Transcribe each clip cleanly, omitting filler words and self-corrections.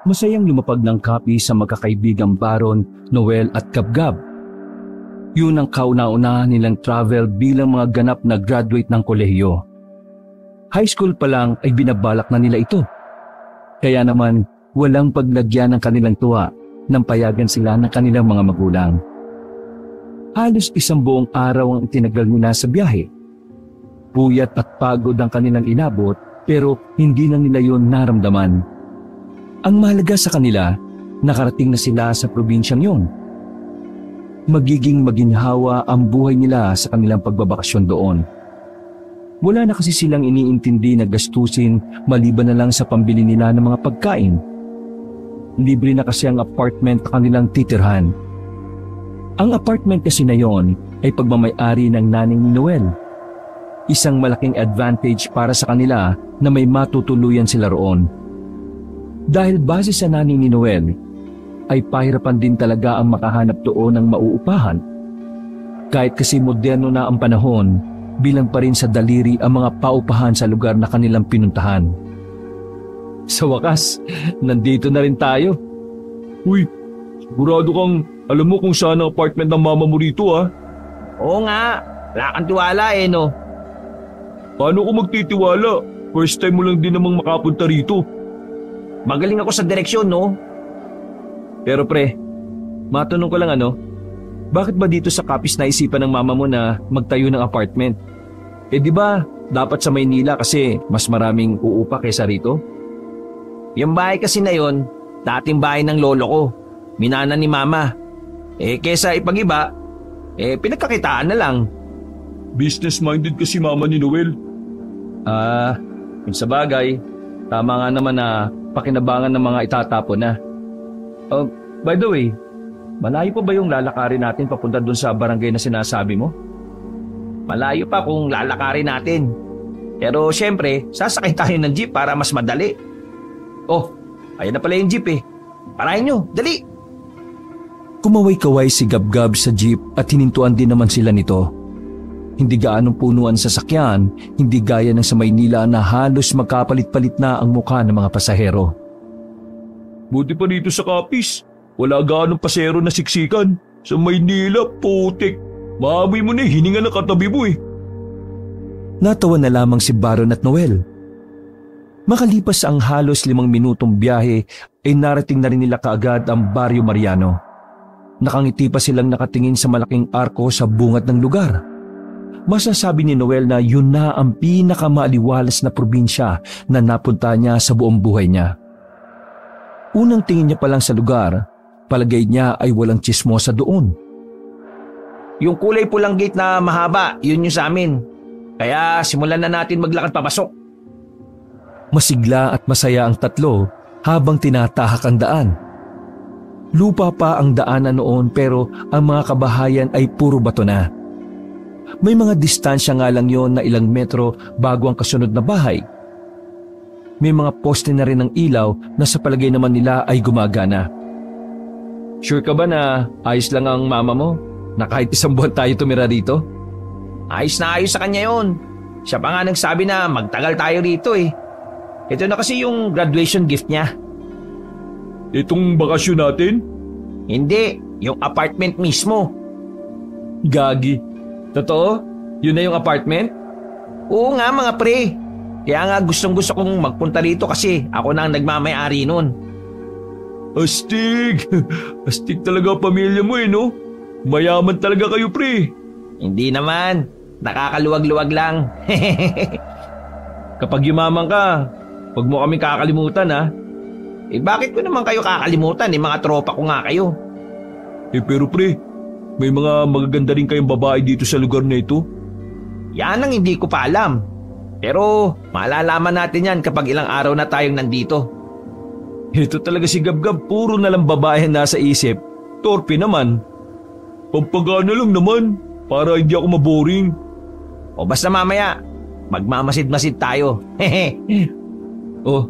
Masayang lumapag ng Kapi sa magkakaibigang Baron, Noel at Gabgab. Yun ang kauna-una nilang travel bilang mga ganap na graduate ng kolehiyo. High school pa lang ay binabalak na nila ito. Kaya naman walang paglagyan ng kanilang tuwa nang payagan sila ng kanilang mga magulang. Halos isang buong araw ang itinagal nila sa biyahe. Puyat at pagod ang kanilang inabot pero hindi na nila yun naramdaman. Ang mahalaga sa kanila, nakarating na sila sa probinsyang yun. Magiging maginhawa ang buhay nila sa kanilang pagbabakasyon doon. Wala na kasi silang iniintindi na gastusin maliban na lang sa pambili nila ng mga pagkain. Libre na kasi ang apartment na kanilang titirhan. Ang apartment kasi na yon ay pagmamay-ari ng naning ni Noel. Isang malaking advantage para sa kanila na may matutuluyan sila roon. Dahil base sa naning ni Noel, ay pahirapan din talaga ang makahanap doon ng mauupahan. Kahit kasi moderno na ang panahon, bilang pa rin sa daliri ang mga paupahan sa lugar na kanilang pinuntahan. Sa wakas, nandito na rin tayo. Uy, sigurado kang alam mo kung saan ang apartment ng mama mo rito ah? Oo nga, wala kang tiwala no? Paano ko magtitiwala? First time mo lang din namang makapunta rito. Magaling ako sa direksyon no? Pero pre, matanong ko lang bakit ba dito sa Capiz naisipan ng mama mo na magtayo ng apartment? Di ba dapat sa Maynila kasi mas maraming uupa kaysa rito? Yung bahay kasi na yon, dating bahay ng lolo ko, minana ni mama. Kesa ipag-iba, pinagkakitaan na lang. Business-minded kasi mama ni Noel. Kung sa bagay, tama nga naman na pakinabangan ng mga itatapon na. By the way, malayo pa ba yung lalakarin natin papunta dun sa barangay na sinasabi mo? Malayo pa kung lalakarin natin. Pero syempre, sasakay tayo ng jeep para mas madali. Oh, ayan na pala yung jeep Parahin nyo, dali! Kumaway-kaway si Gabgab sa jeep at hinintuan din naman sila nito. Hindi gaanong punuan sa sakyan, hindi gaya ng sa Maynila na halos magkapalit-palit na ang mukha ng mga pasahero. Buti pa dito sa Capiz, wala gaanong pasero na siksikan. Sa Maynila, putik. Maamoy mo na hininga ng katabi mo Natawa na lamang si Baron at Noel. Makalipas ang halos 5 minutong biyahe ay narating na rin nila kaagad ang Barrio Mariano. Nakangiti pa silang nakatingin sa malaking arko sa bungad ng lugar. Masasabi ni Noel na yun na ang pinakamaaliwalas na probinsya na napunta niya sa buong buhay niya. Unang tingin niya pa lang sa lugar, palagay niya ay walang tsismosa doon. Yung kulay pulang gate na mahaba, yun yung sa amin. Kaya simulan na natin maglakad papasok. Masigla at masaya ang tatlo habang tinatahak ang daan. Lupa pa ang daanan noon pero ang mga kabahayan ay puro bato na. May mga distansya nga lang yon na ilang metro bago ang kasunod na bahay. May mga poste na rin ng ilaw na sa palagay naman nila ay gumagana. Sure ka ba na ayos lang ang mama mo? Na kahit 1 buwan tayo tumira rito? Ayos na ayos sa kanya yon. Siya pa nga nagsabi na magtagal tayo rito Ito na kasi yung graduation gift niya. Itong bakasyon natin? Hindi, yung apartment mismo. Gagi. Totoo? Yun na yung apartment? Oo nga mga pre. Kaya nga gustong-gusto kong magpunta rito kasi ako na ang nagmamay-ari nun. Astig! Astig talaga pamilya mo no? Mayaman talaga kayo pre. Hindi naman. Nakakaluwag-luwag lang. Kapag yumaman ka, huwag mo kami kakalimutan Bakit ko naman kayo kakalimutan mga tropa ko nga kayo. Pero pre, may mga magaganda rin kayong babae dito sa lugar na ito. Yan ang hindi ko pa alam. Pero malalaman natin yan kapag ilang araw na tayong nandito. Ito talaga si Gabgab, puro na lang babae nasa isip. Torpe naman. Pampagana lang naman, para hindi ako maboring. O basta mamaya, magmamasid-masid tayo. Oh,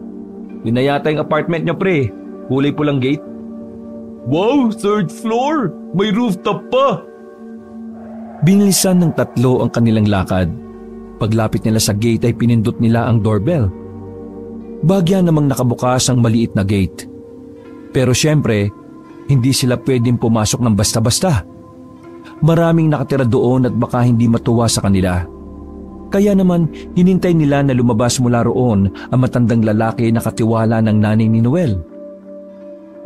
yun na yata yung apartment niya pre. Kulay pulang gate. Wow, 3rd floor! May rooftop pa! Binilisan ng tatlo ang kanilang lakad. Paglapit nila sa gate ay pinindot nila ang doorbell. Bagya namang nakabukas ang maliit na gate. Pero syempre, hindi sila pwedeng pumasok ng basta-basta. Maraming nakatira doon at baka hindi matuwa sa kanila. Kaya naman, hinintay nila na lumabas mula roon ang matandang lalaki na katiwala ng nanay ni Noel.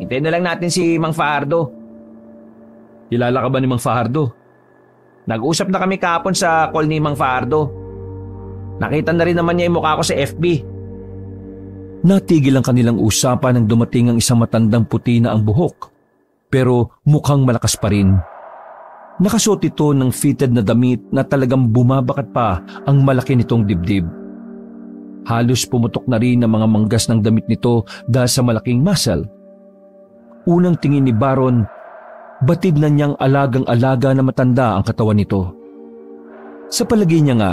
Hintayin na lang natin si Mang Fajardo. Kilala ka ba ni Mang Fajardo? Nag-usap na kami kahapon sa call ni Mang Fajardo. Nakita na rin naman niya yung mukha ko sa FB. Natigil ang kanilang usapan nang dumating ang isang matandang puti na ang buhok. Pero mukhang malakas pa rin. Nakasuot ito ng fitted na damit na talagang bumabakat pa ang malaki nitong dibdib. Halos pumutok na rin ang mga manggas ng damit nito dahil sa malaking muscle. Unang tingin ni Baron, batid na niyang alagang-alaga na matanda ang katawan nito. Sa palagay niya nga,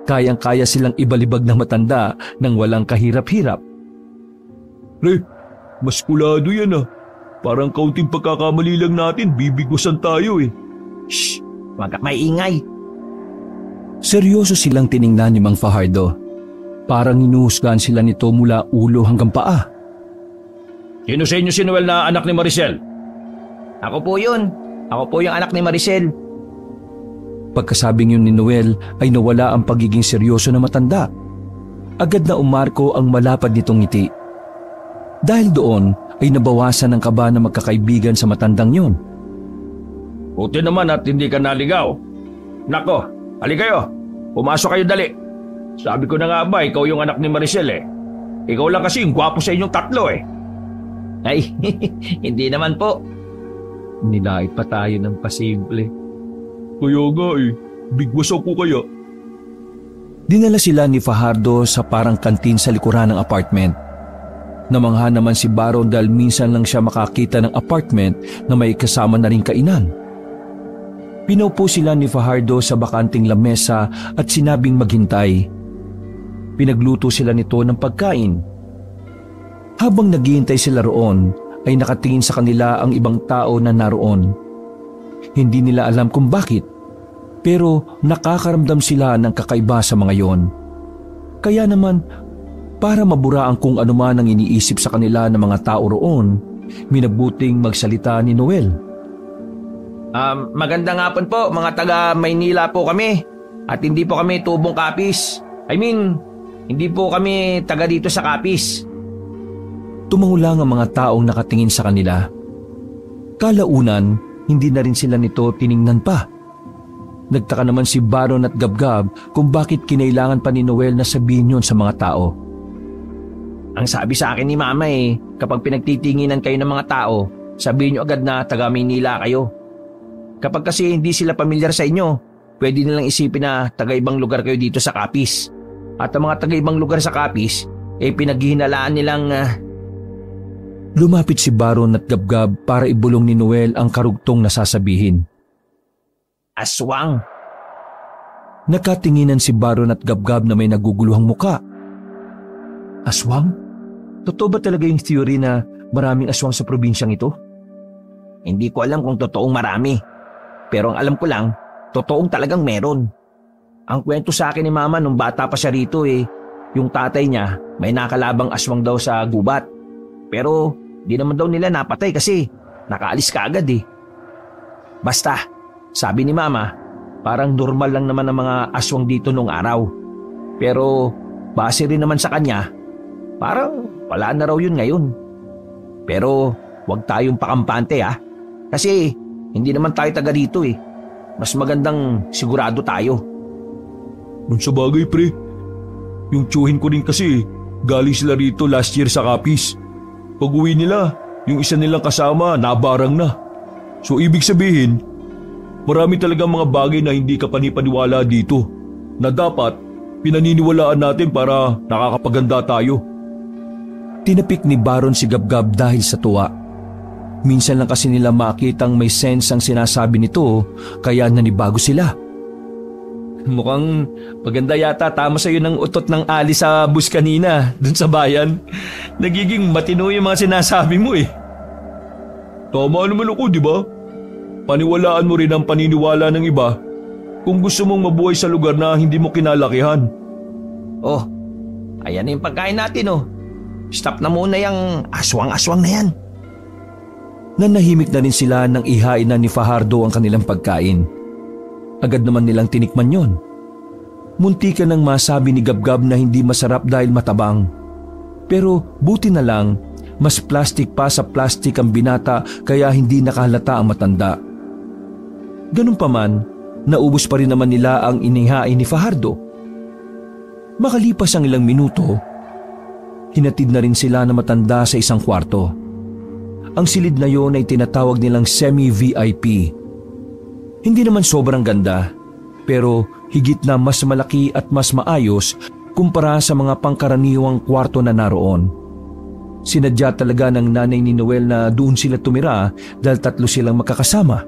kayang-kaya silang ibalibag ng matanda nang walang kahirap-hirap. Pre, maskulado yan ah. Parang kaunting pagkakamali lang natin, bibigwasan tayo eh. Shh! Huwag ka maingay. Seryoso silang tiningnan ni Mang Fajardo. Parang hinuhusgahan sila nito mula ulo hanggang paa. Sino sa inyo si Noel na anak ni Maricel? Ako po yun. Ako po yung anak ni Maricel. Pagkasabing yun ni Noel ay nawala ang pagiging seryoso na matanda. Agad na umarko ang malapad nitong ngiti. Dahil doon ay nabawasan ang kaba na magkakaibigan sa matandang yun. Buti naman at hindi ka naligaw. Nako, hali kayo. Pumasok kayo dali. Sabi ko na nga ba, ikaw yung anak ni Maricel eh. Ikaw lang kasi yung gwapo sa inyong tatlo eh. Ay, hindi naman po. Nilait pa tayo ng pasimple. Kaya nga eh, bigwas ako kaya. Dinala sila ni Fajardo sa parang kantin sa likuran ng apartment. Namangha naman si Baron dahil minsan lang siya makakita ng apartment na may kasama na ring kainan. Pinaupo sila ni Fajardo sa bakanting lamesa at sinabing maghintay. Pinagluto sila nito ng pagkain. Habang naghihintay sila roon, ay nakatingin sa kanila ang ibang tao na naroon. Hindi nila alam kung bakit, pero nakakaramdam sila ng kakaiba sa mga yon. Kaya naman, para mabura ang kung anuman ang iniisip sa kanila ng mga tao roon, minabuting magsalita ni Noel. Magandang hapon po, mga taga Maynila po kami. At hindi po kami tubong Capiz. Hindi po kami taga dito sa Capiz. Tumangulang ang mga taong nakatingin sa kanila. Kalaunan, hindi na rin sila nito tiningnan pa. Nagtaka naman si Baron at Gabgab kung bakit kinailangan pa ni Noel na sabihin yun sa mga tao. Ang sabi sa akin ni Mama kapag pinagtitinginan kayo ng mga tao, sabihin nyo agad na taga Maynila kayo. Kapag kasi hindi sila pamilyar sa inyo, pwede nilang isipin na taga-ibang lugar kayo dito sa Capiz. At ang mga taga-ibang lugar sa Capiz, pinaghihinalaan nilang... Lumapit si Baron at Gabgab para ibulong ni Noel ang karugtong na sasabihin. Aswang! Nakatinginan si Baron at Gabgab na may naguguluhang muka. Aswang? Totoo ba talaga yung theory na maraming aswang sa probinsyang ito? Hindi ko alam kung totoong marami. Pero ang alam ko lang, totoong talagang meron. Ang kwento sa akin ni Mama nung bata pa siya rito yung tatay niya may nakalabang aswang daw sa gubat. Pero di naman daw nila napatay kasi nakaalis ka agad Basta, sabi ni Mama, parang normal lang naman ang mga aswang dito nung araw. Pero base rin naman sa kanya, parang wala na raw yun ngayon. Pero huwag tayong pakampante kasi hindi naman tayo taga dito Mas magandang sigurado tayo. Kung sa bagay pre, yung tiyuhin ko rin kasi galing sila rito last year sa Capiz. Pag uwi nila, yung isa nilang kasama nabarang na. So ibig sabihin, marami talagang mga bagay na hindi ka panipaniwala dito na dapat pinaniniwalaan natin para nakakapaganda tayo. Tinapik ni Baron si Gabgab dahil sa tuwa. Minsan lang kasi nila makitang may sense ang sinasabi nito kaya nanibago sila. Mukhang maganda yata tama sa'yo ng utot ng ali sa bus kanina dun sa bayan. Nagiging matino yung mga sinasabi mo Tama naman ako, di ba? Paniwalaan mo rin ang paniniwala ng iba kung gusto mong mabuhay sa lugar na hindi mo kinalakihan. Oh, ayan na yung pagkain natin Stop na muna yung aswang-aswang na yan. Nanahimik na rin sila nang ihain na ni Fajardo ang kanilang pagkain. Agad naman nilang tinikman yon. Munti ka nang masabi ni Gabgab na hindi masarap dahil matabang. Pero buti na lang, mas plastic pa sa plastic ang binata kaya hindi nakahalata ang matanda. Ganun pa man, naubos pa rin naman nila ang inihain ni Fajardo. Makalipas ang ilang minuto, hinatid na rin sila na matanda sa isang kwarto. Ang silid na yon ay tinatawag nilang semi-VIP. Hindi naman sobrang ganda, pero higit na mas malaki at mas maayos kumpara sa mga pangkaraniwang kwarto na naroon. Sinadya talaga ng nanay ni Noel na doon sila tumira dahil 3 silang magkakasama.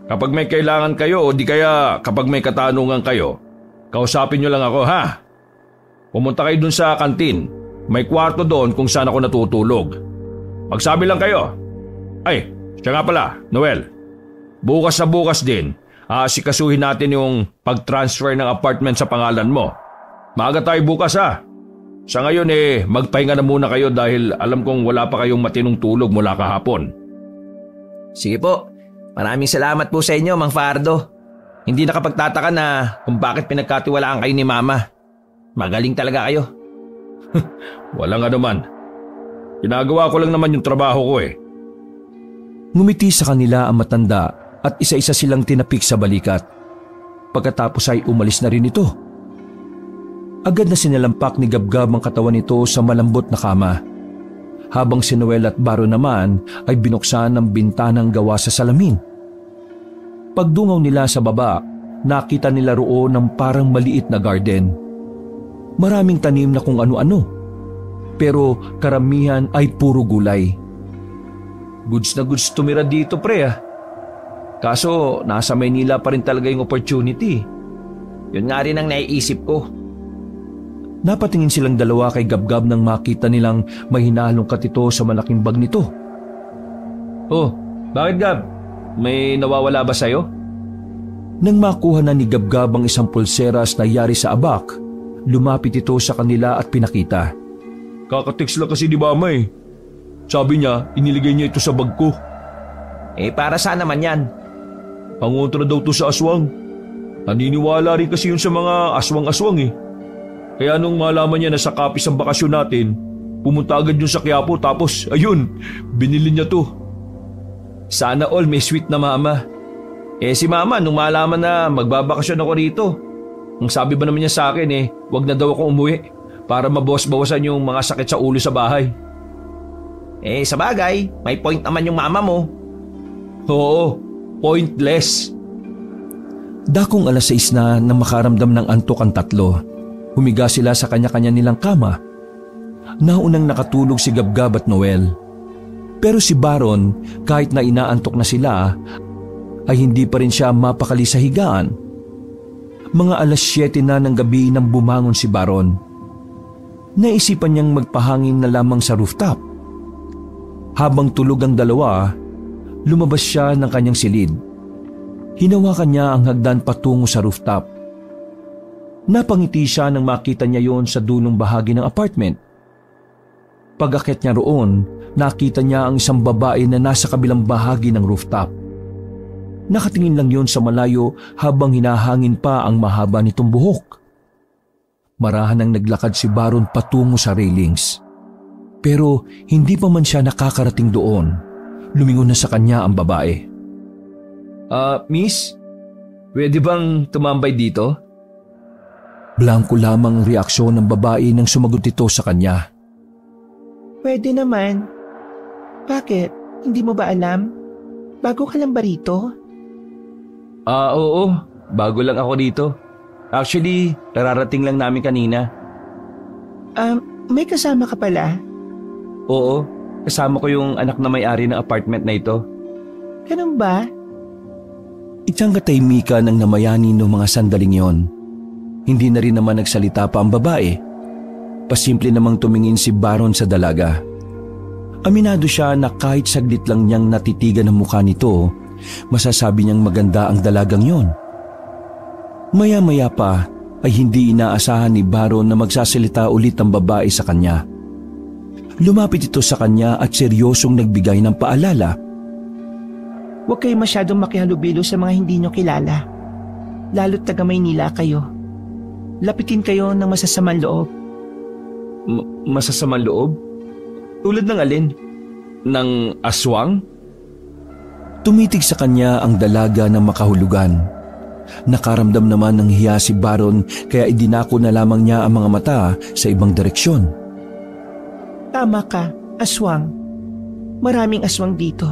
Kapag may kailangan kayo o di kaya kapag may katanungan kayo, kausapin nyo lang ako, ha? Pumunta kayo dun sa kantin. May kwarto doon kung saan ako natutulog. Magsabi lang kayo. Ay, siya nga pala, Noel. Bukas na bukas din, aasikasuhin natin yung pag-transfer ng apartment sa pangalan mo. Maaga tayo bukas, ha? Sa ngayon magpahinga na muna kayo dahil alam kong wala pa kayong matinong tulog mula kahapon. Sige po. Maraming salamat po sa inyo, Mang Fajardo. Hindi nakapagtataka na kung bakit pinagkatiwalaan kayo ni Mama. Magaling talaga kayo. Wala nga naman. Ginagawa ko lang naman yung trabaho ko . Ngumiti sa kanila ang matanda at isa-isa silang tinapik sa balikat. Pagkatapos ay umalis na rin ito. Agad na sinalampak ni Gabgab ang katawan nito sa malambot na kama. Habang si Noel at Baro naman ay binuksan ng bintanang gawa sa salamin. Pagdungaw nila sa baba, nakita nila roon ng parang maliit na garden. Maraming tanim na kung ano-ano, pero karamihan ay puro gulay. Goods na goods tumira dito, pre . Kaso nasa Maynila pa rin talaga yung opportunity. Yun nga rin ang naiisip ko. Napatingin silang dalawa kay Gabgab nang makita nilang may hinalungkat ito sa malaking bag nito. Oh, bakit Gab? May nawawala ba sa'yo? Nang makuha na ni Gabgab ang isang pulseras na yari sa abak, lumapit ito sa kanila at pinakita. Kakateks lang kasi ni Mama . Sabi niya, iniligay niya ito sa bag ko. Para saan naman yan? Pangontra daw to sa aswang. Naniniwala rin kasi yun sa mga aswang-aswang . Kaya nung malaman niya na sa kapis ang bakasyon natin, pumunta agad yun sa Quiapo tapos ayun, binili niya to. Sana all may sweet na Mama. Si Mama nung malaman na magbabakasyon ako rito, ang sabi ba naman niya sa akin wag na daw akong umuwi para mabawas-bawasan yung mga sakit sa ulo sa bahay. Sa bagay, may point naman yung Mama mo. Oo, pointless. Dakong 6:00 na makaramdam ng antok ang tatlo. Humiga sila sa kanya-kanya nilang kama. Naunang nakatulog si Gabgab at Noel. Pero si Baron, kahit na inaantok na sila, ay hindi pa rin siya mapakali sa higaan. Mga 7:00 na ng gabi nang bumangon si Baron. Naisipan niyang magpahangin na lamang sa rooftop. Habang tulog ang dalawa, lumabas siya ng kanyang silid. Hinawakan niya ang hagdan patungo sa rooftop. Napangiti siya nang makita niya yon sa dulong bahagi ng apartment. Pag-akyat niya roon, nakita niya ang isang babae na nasa kabilang bahagi ng rooftop. Nakatingin lang yon sa malayo habang hinahangin pa ang mahaba nitong buhok. Marahan nang naglakad si Baron patungo sa railings. Pero hindi pa man siya nakakarating doon, lumingon na sa kanya ang babae. Miss? Pwede bang tumambay dito? Blanko lamang ang reaksyon ng babae nang sumagot ito sa kanya. Pwede naman. Bakit? Hindi mo ba alam? Bago ka lang ba rito? Oo. Bago lang ako dito. Actually, nararating lang namin kanina. May kasama ka pala? Oo. Kasama ko yung anak na may-ari ng apartment na ito. Ganun ba? Isang katahimikan ang namayani noong mga sandaling yon. Hindi na rin naman nagsalita pa ang babae. Pasimple namang tumingin si Baron sa dalaga. Aminado siya na kahit saglit lang niyang natitigan ang mukha nito, masasabi niyang maganda ang dalagang yon. Maya-maya pa ay hindi inaasahan ni Baron na magsasalita ulit ang babae sa kanya. Lumapit ito sa kanya at seryosong nagbigay ng paalala. Huwag kayo masyadong makihalubilo sa mga hindi nyo kilala. Lalo't taga Maynila kayo. Lapitin kayo ng masasamang loob. Masasamang loob? Tulad ng alin? Ng aswang? Tumitig sa kanya ang dalaga ng makahulugan. Nakaramdam naman ng hiya si Baron kaya idinako na lamang niya ang mga mata sa ibang direksyon. Tama ka, aswang. Maraming aswang dito.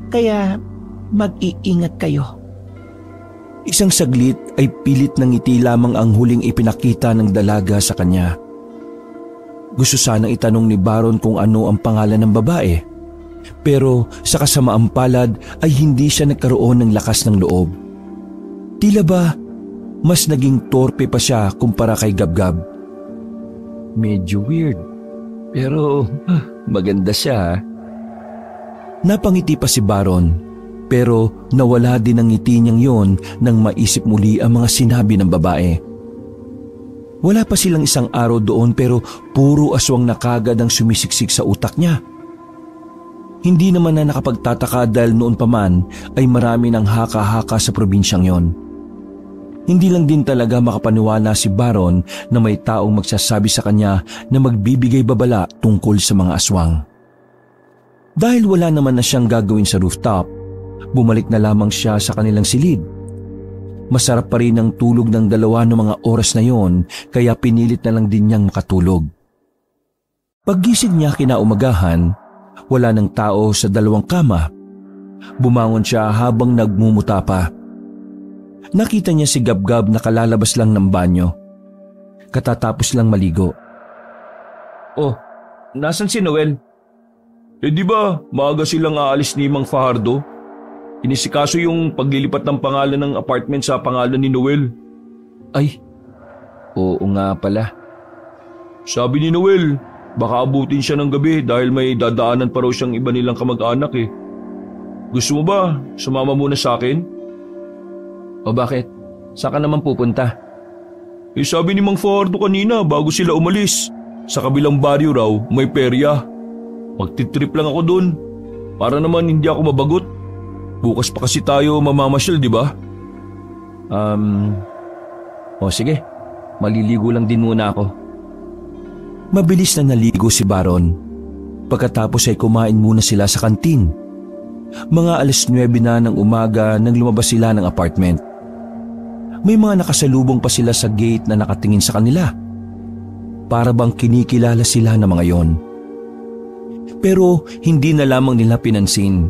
Kaya mag-iingat kayo. Isang saglit ay pilit ng ngiti lamang ang huling ipinakita ng dalaga sa kanya. Gusto sanang itanong ni Baron kung ano ang pangalan ng babae. Pero sa kasamaang palad ay hindi siya nagkaroon ng lakas ng loob. Tila ba mas naging torpe pa siya kumpara kay Gabgab. Medyo weird, pero maganda siya. Napangiti pa si Baron. Pero nawala din ang ngiti niyang yon nang maisip muli ang mga sinabi ng babae. Wala pa silang isang araw doon pero puro aswang na kagad ang sumisiksik sa utak niya. Hindi naman na nakapagtataka dahil noon pa man ay marami ng haka-haka sa probinsyang yon. Hindi lang din talaga makapaniwala si Baron na may taong magsasabi sa kanya na magbibigay babala tungkol sa mga aswang. Dahil wala naman na siyang gagawin sa rooftop, bumalik na lamang siya sa kanilang silid. Masarap pa rin ang tulog ng dalawa ng mga oras na yon kaya pinilit na lang din niyang makatulog. Paggising niya kinaumagahan, wala ng tao sa dalawang kama. Bumangon siya habang nagmumuta pa. Nakita niya si Gabgab na kalalabas lang ng banyo. Katatapos lang maligo. Oh, nasan si Noel? Di ba maaga silang aalis ni Mang Fajardo? Inisikaso yung paglilipat ng pangalan ng apartment sa pangalan ni Noel. Ay, oo nga pala. Sabi ni Noel, baka abutin siya ng gabi dahil may dadaanan pa raw siyang iba nilang kamag-anak eh. Gusto mo ba sumama muna sa akin? O bakit? Saan ka naman pupunta? Sabi ni Mang Fajardo kanina bago sila umalis, sa kabilang baryo raw may perya. Magtitrip lang ako dun, para naman hindi ako mabagot. Bukas pa kasi tayo mamamasyal, di ba? O sige, maliligo lang din muna ako. Mabilis na naligo si Baron. Pagkatapos ay kumain muna sila sa kantin. Mga 9:00 na ng umaga nang lumabas sila ng apartment. May mga nakasalubong pa sila sa gate na nakatingin sa kanila. Para bang kinikilala sila ng mga yon. Pero hindi na lamang nila pinansin.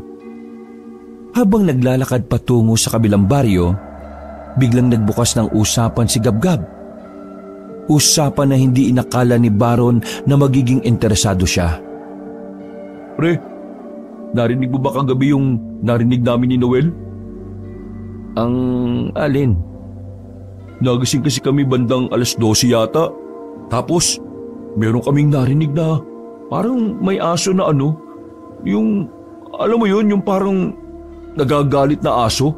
Habang naglalakad patungo sa kabilang baryo, biglang nagbukas ng usapan si Gabgab. Usapan na hindi inakala ni Baron na magiging interesado siya. Pre, narinig mo ba kagabi yung narinig namin ni Noel? Ang alin? Nagising kasi kami bandang 12:00 yata. Tapos, meron kaming narinig na parang may aso na yung, alam mo yun, yung parang nagagalit na aso?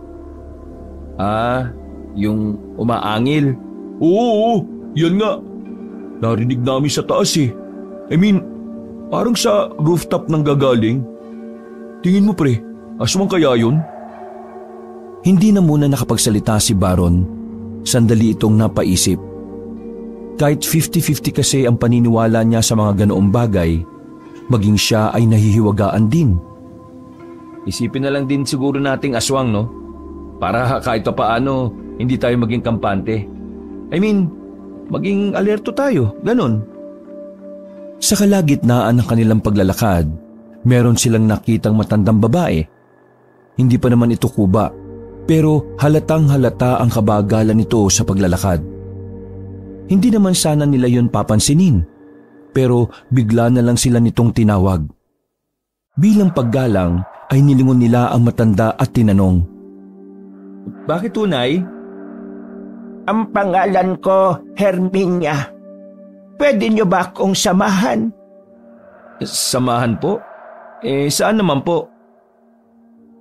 Yung umaangil? Oo, yan nga. Narinig namin sa taas eh. I mean, parang sa rooftop nang gagaling. Tingin mo pre, aswang kaya yun? Hindi na muna nakapagsalita si Baron. Sandali itong napaisip. Kahit 50-50 kasi ang paniniwala niya sa mga ganoong bagay, maging siya ay nahihiwagaan din. Isipin na lang din siguro nating aswang, no? Para kahit pa paano, hindi tayo maging kampante. I mean, maging alerto tayo, ganon. Sa kalagitnaan ng kanilang paglalakad, meron silang nakitang matandang babae. Hindi pa naman ito kuba, pero halatang halata ang kabagalan nito sa paglalakad. Hindi naman sana nila yon papansinin, pero bigla na lang sila nitong tinawag. Bilang paggalang, ay nilingon nila ang matanda at tinanong, "Bakit tunay?" Ang pangalan ko, Herminia. Pwede niyo ba akong samahan? Samahan po? Saan naman po?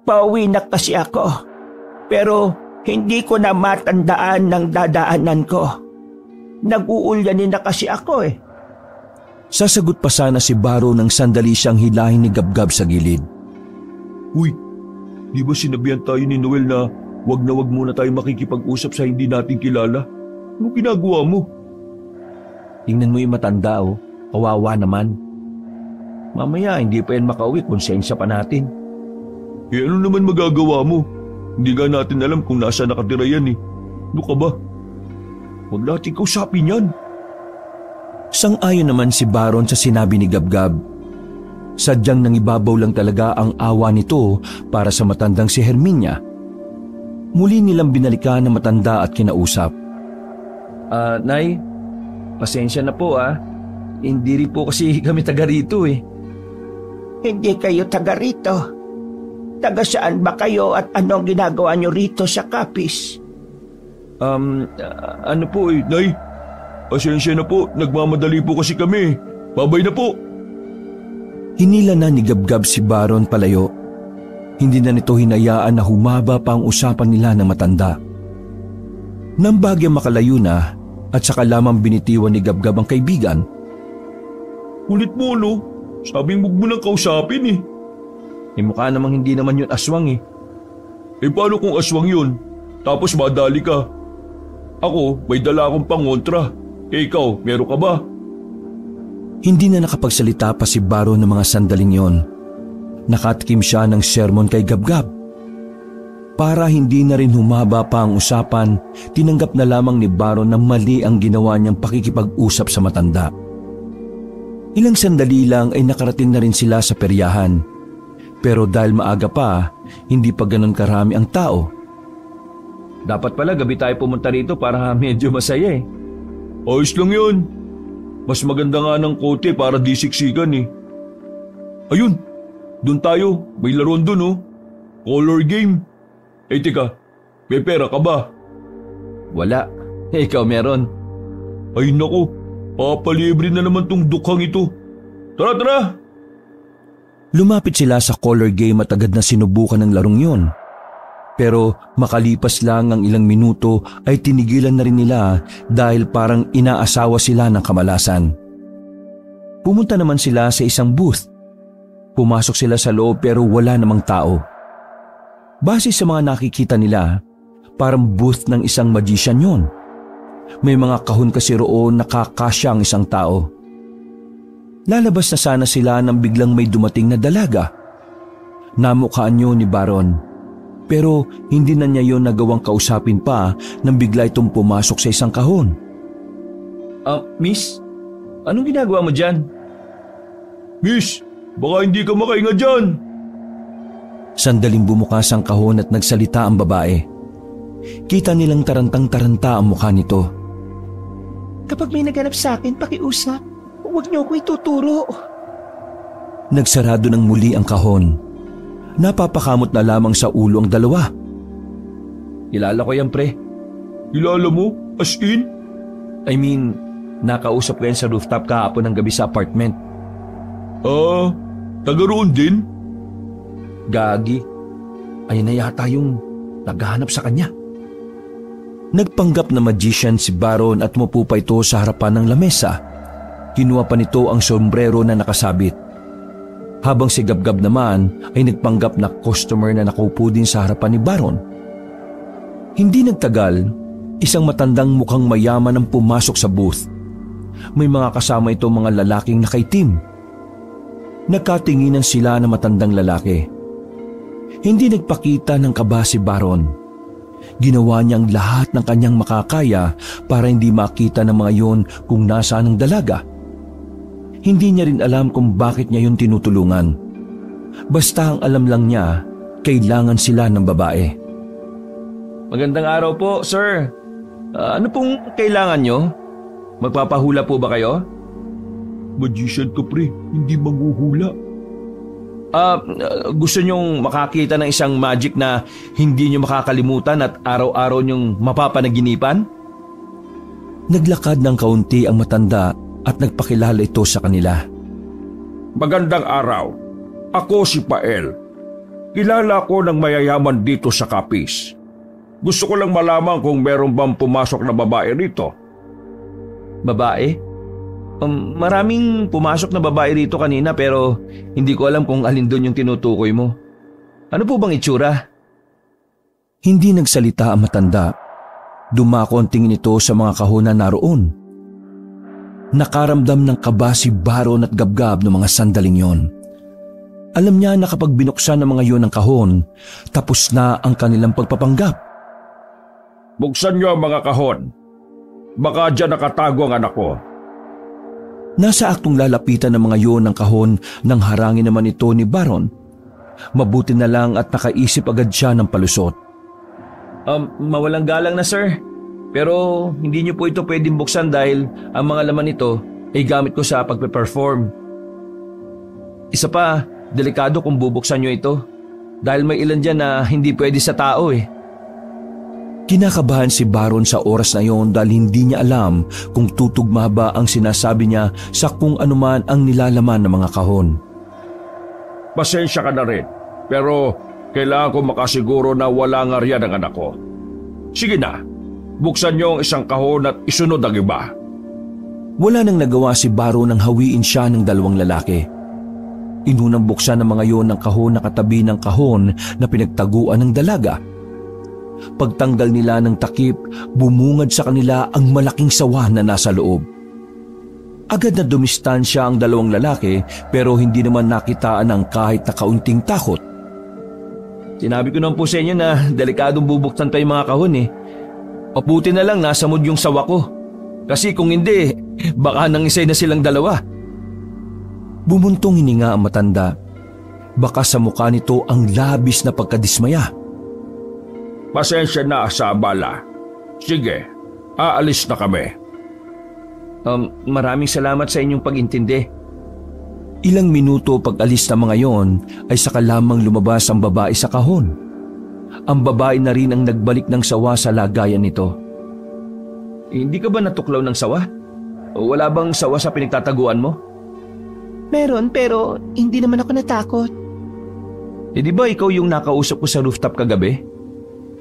Pauwi na kasi ako. Pero hindi ko na matandaan ng dadaanan ko. Nag-uulyanin na kasi ako eh. Sasagot pa sana si Baron nang sandali siyang hilahin ni Gabgab sa gilid. Uy, di ba sinabihan tayo ni Noel na wag muna tayo makikipag-usap sa hindi natin kilala? Anong ginagawa mo? Tingnan mo yung matanda oh, kawawa naman. Mamaya hindi pa yan makauwi, konsensya pa natin. Eh ano naman magagawa mo? Hindi nga natin alam kung nasa nakatira yan eh. Ano ka ba? Huwag natin kausapin yan. Sang-ayon naman si Baron sa sinabi ni Gabgab. Sadyang nangibabaw lang talaga ang awa nito para sa matandang si Herminia. Muli nilang binalikan ng matanda at kinausap. Nay, pasensya na po Hindi rin po kasi kami taga rito eh. Hindi kayo taga rito. Taga saan ba kayo at anong ginagawa nyo rito sa Capiz? Ano po eh, Nay, pasensya na po, nagmamadali po kasi kami. Babay na po. Hinila na ni Gabgab si Baron palayo. Hindi na nito hinayaan na humaba pa ang usapan nila ng matanda. Nang bagyang makalayo na at saka lamang binitiwan ni Gabgab ang kaibigan. Kulit mo no, sabing mo nang kausapin eh. Mukha namang hindi naman yun aswang eh. Eh paano kung aswang yun? Tapos madali ka. Ako, may dala akong pangontra. Eh ikaw, meron ka ba? Hindi na nakapagsalita pa si Baron ng mga sandaling yon. Nakatikim siya ng sermon kay Gabgab. Para hindi na rin humaba pa ang usapan, tinanggap na lamang ni Baron na mali ang ginawa niyang pakikipag-usap sa matanda. Ilang sandali lang ay nakarating na rin sila sa peryahan. Pero dahil maaga pa, hindi pa ganon karami ang tao. Dapat pala gabi tayo pumunta rito para medyo masaya eh. Ayos lang yun. Mas maganda nga ng kote para di siksikan eh. Ayun, dun tayo. May laruan dun oh. Color game. Eh tika, may pera ka ba? Wala. Eh ikaw meron. Ay nako, papalibre na naman tong dukhang ito. Tara tara! Lumapit sila sa color game at agad na sinubukan ng larong yon. Pero makalipas lang ang ilang minuto ay tinigilan na rin nila dahil parang inaasawa sila ng kamalasan. Pumunta naman sila sa isang booth. Pumasok sila sa loob pero wala namang tao. Base sa mga nakikita nila, parang booth ng isang magician yun. May mga kahon kasi roon na kakasya ang isang tao. Lalabas na sana sila nang biglang may dumating na dalaga. Namukhaan yun ni Baron. Pero hindi na niya yon nagawang kausapin pa nang bigla itong pumasok sa isang kahon. Miss, anong ginagawa mo dyan? Miss, baka hindi ka makahinga dyan. Sandaling bumukas ang kahon at nagsalita ang babae. Kita nilang tarantang-taranta ang mukha nito. Kapag may naganap sa akin, pakiusap. Huwag niyo ako ituturo. Nagsarado ng muli ang kahon. Napapakamot na lamang sa ulo ang dalawa. Kilala ko yan, pre. Kilala mo? As in? I mean, nakausap ko yan sa rooftop kahapon ng gabi sa apartment. Taga roon din? Gagi. Ayun na yata yung naghahanap sa kanya. Nagpanggap na magician si Baron at umupo pa ito sa harapan ng lamesa. Kinuha pa nito ang sombrero na nakasabit. Habang si Gabgab naman ay nagpanggap na customer na nakaupo din sa harapan ni Baron. Hindi nagtagal, isang matandang mukhang mayaman ang pumasok sa booth. May mga kasama ito mga lalaking nakaitim. Nagkatinginan sila ng matandang lalaki. Hindi nagpakita ng kaba si Baron. Ginawa niyang lahat ng kanyang makakaya para hindi makita ng mga yon kung nasaan ang dalaga. Hindi niya rin alam kung bakit niya yun tinutulungan. Basta ang alam lang niya, kailangan sila ng babae. Magandang araw po, sir. Ano pong kailangan nyo? Magpapahula po ba kayo? Magician ka pre, hindi manghuhula. Gusto nyong makakita ng isang magic na hindi nyo makakalimutan at araw-araw nyong mapapanaginipan? Naglakad ng kaunti ang matanda at nagpakilala ito sa kanila. Magandang araw. Ako si Pael. Kilala ko ng mayayaman dito sa Capiz. Gusto ko lang malaman kung meron bang pumasok na babae rito. Babae? Maraming pumasok na babae rito kanina pero hindi ko alam kung alin doon yung tinutukoy mo. Ano po bang itsura? Hindi nagsalita ang matanda. Dumako ang tingin nito sa mga kahon na naroon. Nakaramdam ng kaba si Baron at Gabgab ng mga sandaling yon. Alam niya na kapag binuksan ng mga yon ng kahon, tapos na ang kanilang pagpapanggap. Buksan niyo ang mga kahon. Baka dyan nakatago ang anak ko. Nasa aktong lalapitan ng mga yon ng kahon nang harangin naman ito ni Baron. Mabuti na lang at nakaisip agad siya ng palusot. Mawalang galang na sir. Pero hindi niyo po ito pwedeng buksan dahil ang mga laman nito ay gamit ko sa pagpe-perform. Isa pa, delikado kung bubuksan niyo ito. Dahil may ilan dyan na hindi pwede sa tao eh. Kinakabahan si Baron sa oras na yon dahil hindi niya alam kung tutugma ba ang sinasabi niya sa kung anuman ang nilalaman ng mga kahon. Pasensya ka na rin, pero kailangan ko makasiguro na wala nga riyan ang anak ko. Sige na, buksan niyo ang isang kahon at isunod ang iba. Wala nang nagawa si Baron nang hawiin siya ng dalawang lalaki. Inunang buksan ng mga yon ng kahon na katabi ng kahon na pinagtaguan ng dalaga. Pagtanggal nila ng takip, bumungad sa kanila ang malaking sawa na nasa loob. Agad na dumistansya ang dalawang lalaki pero hindi naman nakitaan ng kahit na kaunting takot. Sinabi ko naman po sa inyo na delikadong bubuksan pa yung mga kahon eh. Pabuti na lang nasamod yung sawa ko. Kasi kung hindi, baka nangisay na silang dalawa. Bumuntong hininga ang matanda. Baka sa mukha nito ang labis na pagkadismaya. Pasensya na sa abala. Sige, aalis na kami. Maraming salamat sa inyong pag-intindi. Ilang minuto pag-alis ng mga yon ay saka lamang lumabas ang babae sa kahon. Ang babae na rin ang nagbalik ng sawa sa lagayan nito. Hindi ka ba natuklaw ng sawa? O wala bang sawa sa pinagtataguan mo? Meron pero hindi naman ako natakot. Di ba ikaw yung nakausap ko sa rooftop kagabi?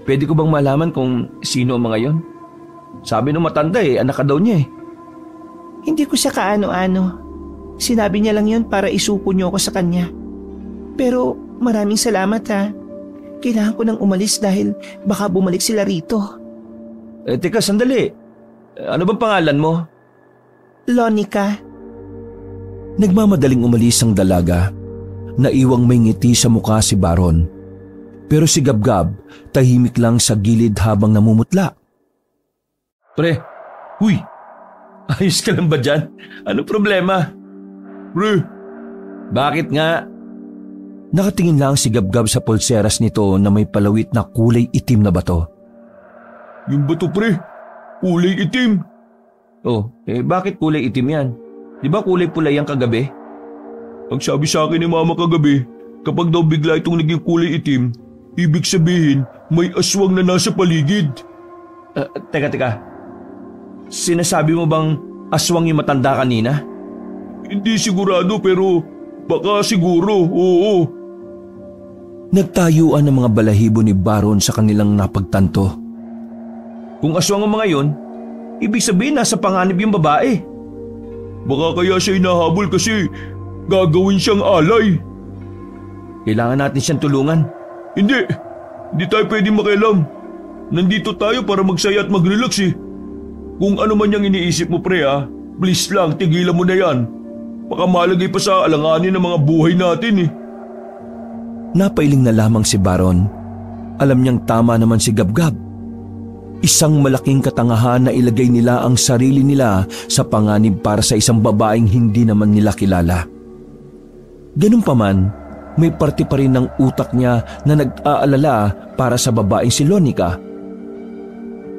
Pwede ko bang malaman kung sino ang mga yon? Sabi ng matanda anak ka daw niya eh. Hindi ko siya kaano-ano. Sinabi niya lang yun para isuko niyo ako sa kanya. Pero maraming salamat ha. Kailangan ko nang umalis dahil baka bumalik sila rito. Teka, sandali. Ano bang pangalan mo? Lonica. Nagmamadaling umalis ang dalaga. Naiwang may ngiti sa mukha si Baron. Pero si Gabgab tahimik lang sa gilid habang namumutla. Pre, huy! Ayos ka lang ba dyan? Ano problema? Pre! Bakit nga? Nakatingin lang si Gabgab sa pulseras nito na may palawit na kulay itim na bato. Yung bato pre, kulay itim. Bakit kulay itim yan? Di ba kulay pula yan kagabi? Ang sabi sa akin ni mama kagabi, kapag daw bigla itong naging kulay itim, ibig sabihin may aswang na nasa paligid. Teka. Sinasabi mo bang aswang yung matanda kanina? Hindi sigurado pero baka siguro, oo. Nagtayuan ang mga balahibo ni Baron sa kanilang napagtanto. Kung aswang ang mga yon, ibig sabihin nasa panganib yung babae. Baka kaya siya hinahabol kasi gagawin siyang alay. Kailangan natin siyang tulungan. Hindi tayo pwedeng makialam. Nandito tayo para magsaya at mag-relax eh. Kung ano man yung iniisip mo pre please lang tigilan mo na yan. Baka malagay pa sa alanganin ng mga buhay natin eh. Napailing na lamang si Baron. Alam niyang tama naman si Gabgab. Isang malaking katangahan na ilagay nila ang sarili nila sa panganib para sa isang babaeng hindi naman nila kilala. Ganun pa man, may parte pa rin ng utak niya na nag-aalala para sa babaeng si Lonica.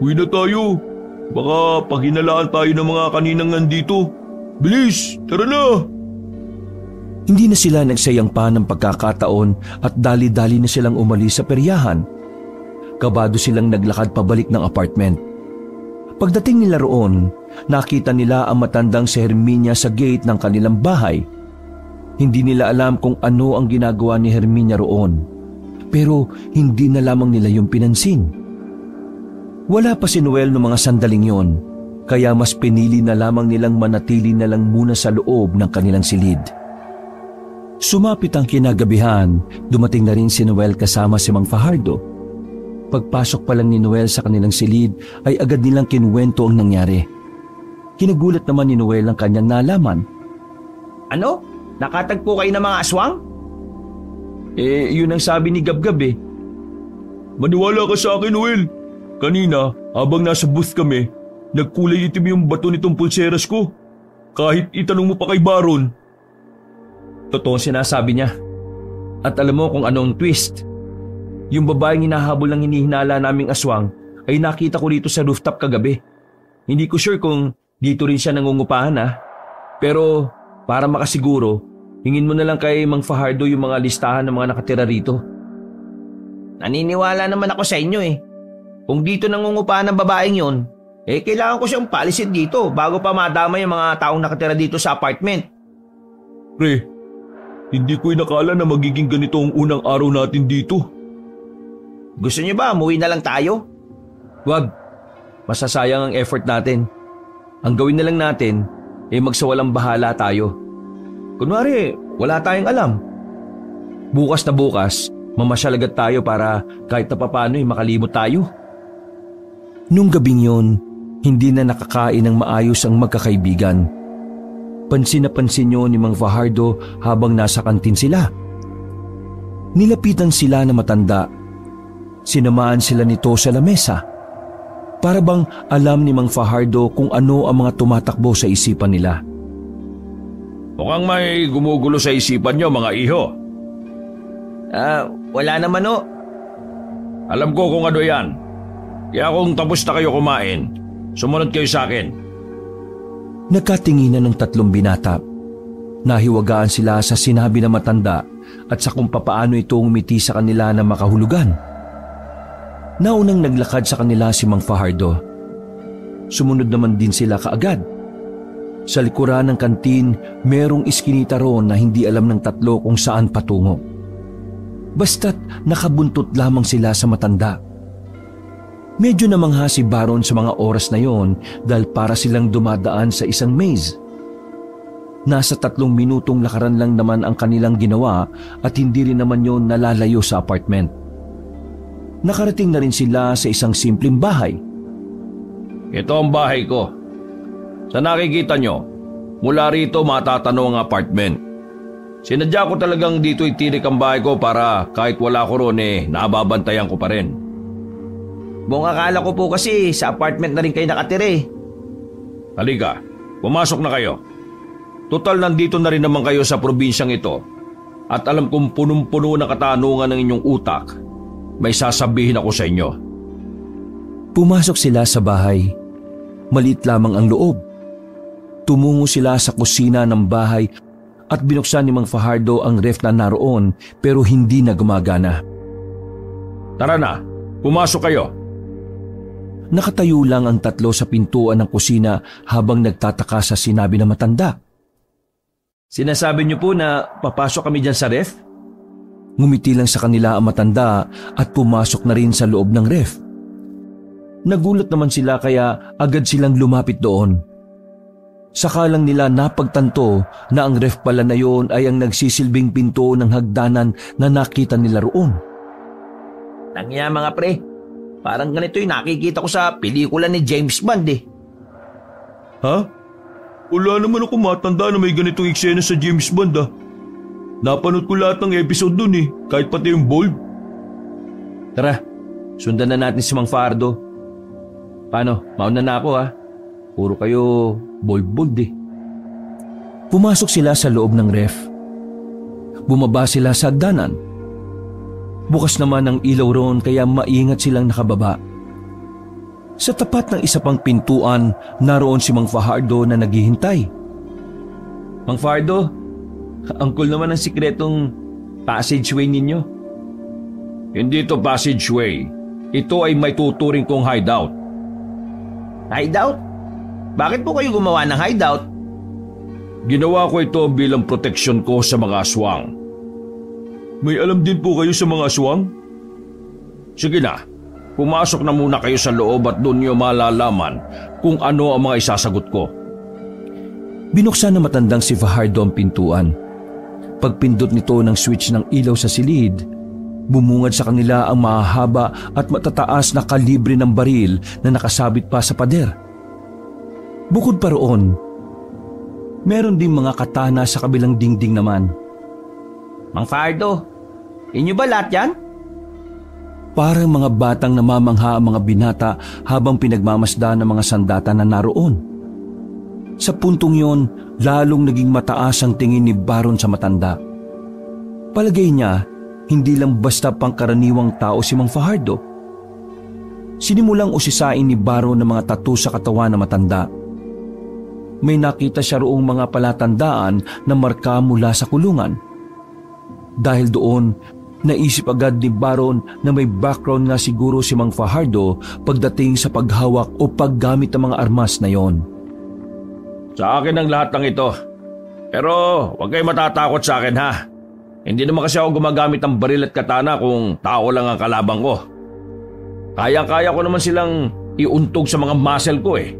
Uwi na tayo. Baka paghinalaan tayo ng mga kaninang nandito. Bilis, tara na! Hindi na sila nagsayang pa ng pagkakataon at dali-dali na silang umalis sa peryahan. Kabado silang naglakad pabalik ng apartment. Pagdating nila roon, nakita nila ang matandang si Herminia sa gate ng kanilang bahay. Hindi nila alam kung ano ang ginagawa ni Herminia roon. Pero hindi na lamang nila yung pinansin. Wala pa si Noel noong mga sandaling yon, kaya mas pinili na lamang nilang manatili na lang muna sa loob ng kanilang silid. Sumapit ang kinagabihan, dumating na rin si Noel kasama si Mang Fajardo. Pagpasok pa lang ni Noel sa kanilang silid ay agad nilang kinuwento ang nangyari. Kinagulat naman ni Noel ang kanyang nalaman. Ano? Nakatagpo kayo ng mga aswang? Yun ang sabi ni Gabgab eh. Maniwala ka sa akin, Noel. Kanina, habang nasa booth kami, nagkulay itim yung bato nitong pulseras ko. Kahit itanong mo pa kay Baron. Totoo sinasabi niya. At alam mo kung anong twist? Yung babaeng hinahabol ng hinihinala naming aswang ay nakita ko dito sa rooftop kagabi. Hindi ko sure kung dito rin siya nangungupahan Pero para makasiguro, hingin mo na lang kay Mang Fajardo yung mga listahan ng mga nakatira rito. Naniniwala naman ako sa inyo eh. Kung dito nangungupahan ng babaeng yon, kailangan ko siyang palisin dito bago pa madama yung mga taong nakatira dito sa apartment. Pre, hindi ko inakala na magiging ganito ang unang araw natin dito. Gusto niyo ba umuwi na lang tayo? Wag. Masasayang ang effort natin. Ang gawin na lang natin magsawalang bahala tayo. Kunwari, wala tayong alam. Bukas na bukas, mamasyal agad tayo para kahit na papano makalimot tayo. Nung gabing yon, hindi na nakakain ng maayos ang magkakaibigan. Pansin na pansin yun ni Mang Fajardo habang nasa kantin sila. Nilapitan sila na matanda. Sinamaan sila nito sa lamesa. Para bang alam ni Mang Fajardo kung ano ang mga tumatakbo sa isipan nila. Mukhang may gumugulo sa isipan nyo, mga iho. Wala naman o. Alam ko kung ano yan. Kaya kung tapos na kayo kumain, sumunod kayo sa akin. Nagkatinginan ng tatlong binata. Nahiwagaan sila sa sinabi ng matanda at sa kung papaano ito umiti sa kanila na makahulugan. Naunang naglakad sa kanila si Mang Fajardo. Sumunod naman din sila kaagad. Sa likuran ng kantin, merong iskinita roon na hindi alam ng tatlo kung saan patungo. Basta't nakabuntot lamang sila sa matanda. Medyo namangha si Baron sa mga oras na yon dahil para silang dumadaan sa isang maze. Nasa 3 minutong lakaran lang naman ang kanilang ginawa at hindi rin naman yon nalalayo sa apartment. Nakarating na rin sila sa isang simpleng bahay. Ito ang bahay ko. Sa nakikita nyo, mula rito matatanong ang apartment. Sinadya ko talagang dito itirik ang bahay ko para kahit wala ko ron nababantayan ko pa rin. Buong akala ko po kasi sa apartment na rin kayo nakatira. Halika, pumasok na kayo. Total nandito na rin naman kayo sa probinsyang ito at alam kong punong-puno ng katanungan ng inyong utak. May sasabihin ako sa inyo. Pumasok sila sa bahay. Maliit lamang ang loob. Tumungo sila sa kusina ng bahay at binuksan ni Mang Fajardo ang ref na naroon pero hindi na gumagana. Tara na, pumasok kayo. Nakatayo lang ang tatlo sa pintuan ng kusina habang nagtataka sa sinabi ng matanda. Sinasabi niyo po na papasok kami dyan sa ref? Ngumiti lang sa kanila ang matanda at pumasok na rin sa loob ng ref. Nagulat naman sila kaya agad silang lumapit doon. Saka lang nila napagtanto na ang ref pala na yon ay ang nagsisilbing pinto ng hagdanan na nakita nila roon. Tangya mga pre, parang ganito yung nakikita ko sa pelikula ni James Bond Ha? Wala naman ako matanda na may ganitong eksena sa James Bond Napanood ko lahat ng episode dun kahit pati yung bulb. Tara, sundan na natin si Mang Fajardo. Paano, mauna na ako Puro kayo bulb-bulb Pumasok sila sa loob ng ref. Bumaba sila sa hagdanan. Bukas naman ang ilaw roon kaya maingat silang nakababa. Sa tapat ng isa pang pintuan, naroon si Mang Fajardo na naghihintay. Mang Fajardo, ang cool naman ang sikretong passageway ninyo. Hindi to passageway. Ito ay may tuturing kong hideout. Hideout? Bakit po kayo gumawa ng hideout? Ginawa ko ito bilang proteksyon ko sa mga aswang. May alam din po kayo sa mga aswang? Sige na, pumasok na muna kayo sa loob at doon niyo malalaman kung ano ang mga isasagot ko. Binuksan ng matandang si Fajardo ang pintuan. Pagpindot nito ng switch ng ilaw sa silid, bumungad sa kanila ang mahahaba at matataas na kalibre ng baril na nakasabit pa sa pader. Bukod pa roon, meron ding mga katana sa kabilang dingding naman. Mang Fajardo, inyo ba lahat yan? Parang mga batang namamangha ang mga binata habang pinagmamasdan ng mga sandata na naroon. Sa puntong yon, lalong naging mataas ang tingin ni Baron sa matanda. Palagay niya, hindi lang basta pangkaraniwang tao si Mang Fajardo. Sinimulang usisain ni Baron ng mga tattoo sa katawan ng matanda. May nakita siya roong mga palatandaan na marka mula sa kulungan. Dahil doon, naisip agad ni Baron na may background nga siguro si Mang Fajardo pagdating sa paghawak o paggamit ng mga armas na yon. Sa akin ang lahat ng ito. Pero huwag kayo matatakot sa akin ha. Hindi naman kasi ako gumagamit ng baril at katana kung tao lang ang kalabang ko. Kaya-kaya ko naman silang iuntog sa mga muscle ko eh.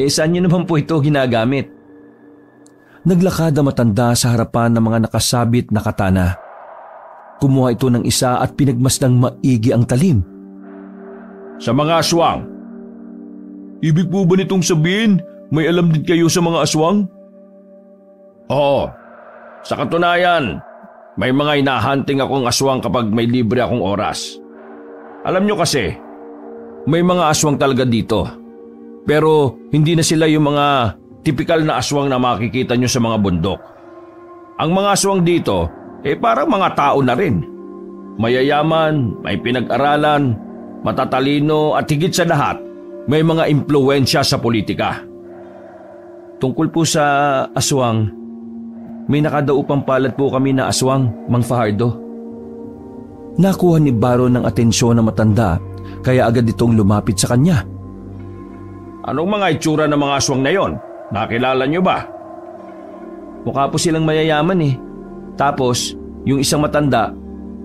Saan niyo naman po ito ginagamit? Naglakad ang matanda sa harapan ng mga nakasabit na katana. Kumuha ito ng isa at pinagmasdang maigi ang talim. Sa mga aswang. Ibig po ba nitong sabihin, may alam din kayo sa mga aswang? Oo. Sa katunayan, may mga hinahunting akong aswang kapag may libre akong oras. Alam nyo kasi, may mga aswang talaga dito. Pero hindi na sila yung mga tipikal na aswang na makikita nyo sa mga bundok. Ang mga aswang dito, parang mga tao na rin. Mayayaman, may pinag-aralan, matatalino at higit sa lahat, may mga impluwensya sa politika. Tungkol po sa aswang, may nakadaupang palad po kami na aswang, Mang Fajardo. Nakuha ni Baron ng atensyon ng matanda, kaya agad itong lumapit sa kanya. Anong mga itsura ng mga aswang na yon? Nakilala nyo ba? Mukha po silang mayayaman eh. Tapos, yung isang matanda,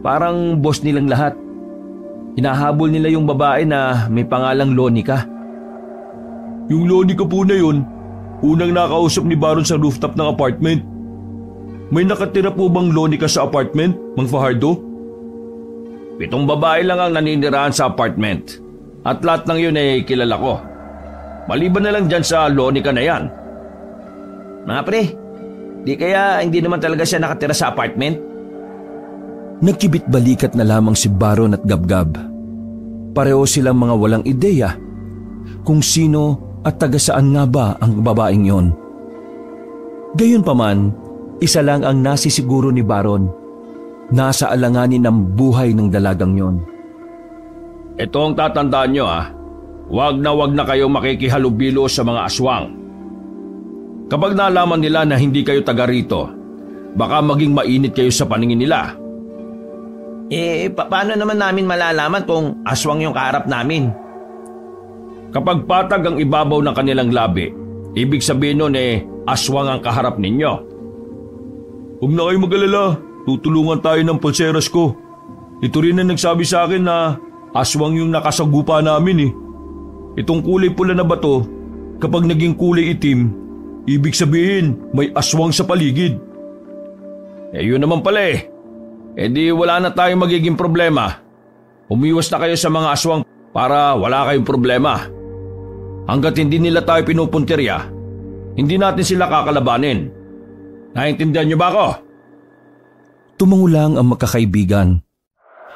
parang boss nilang lahat. Hinahabol nila yung babae na may pangalang Lonica. Yung Lonica po na yun, unang nakausap ni Baron sa rooftop ng apartment. May nakatira po bang Lonica sa apartment, Mang Fajardo? 7 babae lang ang naninirahan sa apartment. At lahat ng yun ay kilala ko. Maliban na lang dyan sa Lonica na yan. Mga pre, di kaya hindi naman talaga siya nakatira sa apartment? Nagkibit balikat na lamang si Baron at Gabgab. Pareho silang mga walang ideya kung sino at taga saan nga ba ang babaeng yon. Gayunpaman, isa lang ang nasisiguro ni Baron. Nasa alanganin ng buhay ng dalagang yon. Ito ang tatandaan nyo ha. Wag na kayo makikihalubilo sa mga aswang. Kapag nalaman nila na hindi kayo taga rito, baka maging mainit kayo sa paningin nila. Paano naman namin malalaman kung aswang yung kaharap namin? Kapag patag ang ibabaw ng kanilang labi, ibig sabihin nun aswang ang kaharap ninyo. Huwag na kayo mag-alala, tutulungan tayo ng pulseras ko. Ito rin ang nagsabi sa akin na aswang yung nakasagupa namin eh. Itong kulay pula na bato, kapag naging kulay itim, ibig sabihin may aswang sa paligid. Yun naman pala di wala na tayong magiging problema. Umiwas na kayo sa mga aswang para wala kayong problema. Hanggat hindi nila tayo pinupuntirya, hindi natin sila kakalabanin. Naintindihan niyo ba ako? Tumango lang ang magkakaibigan.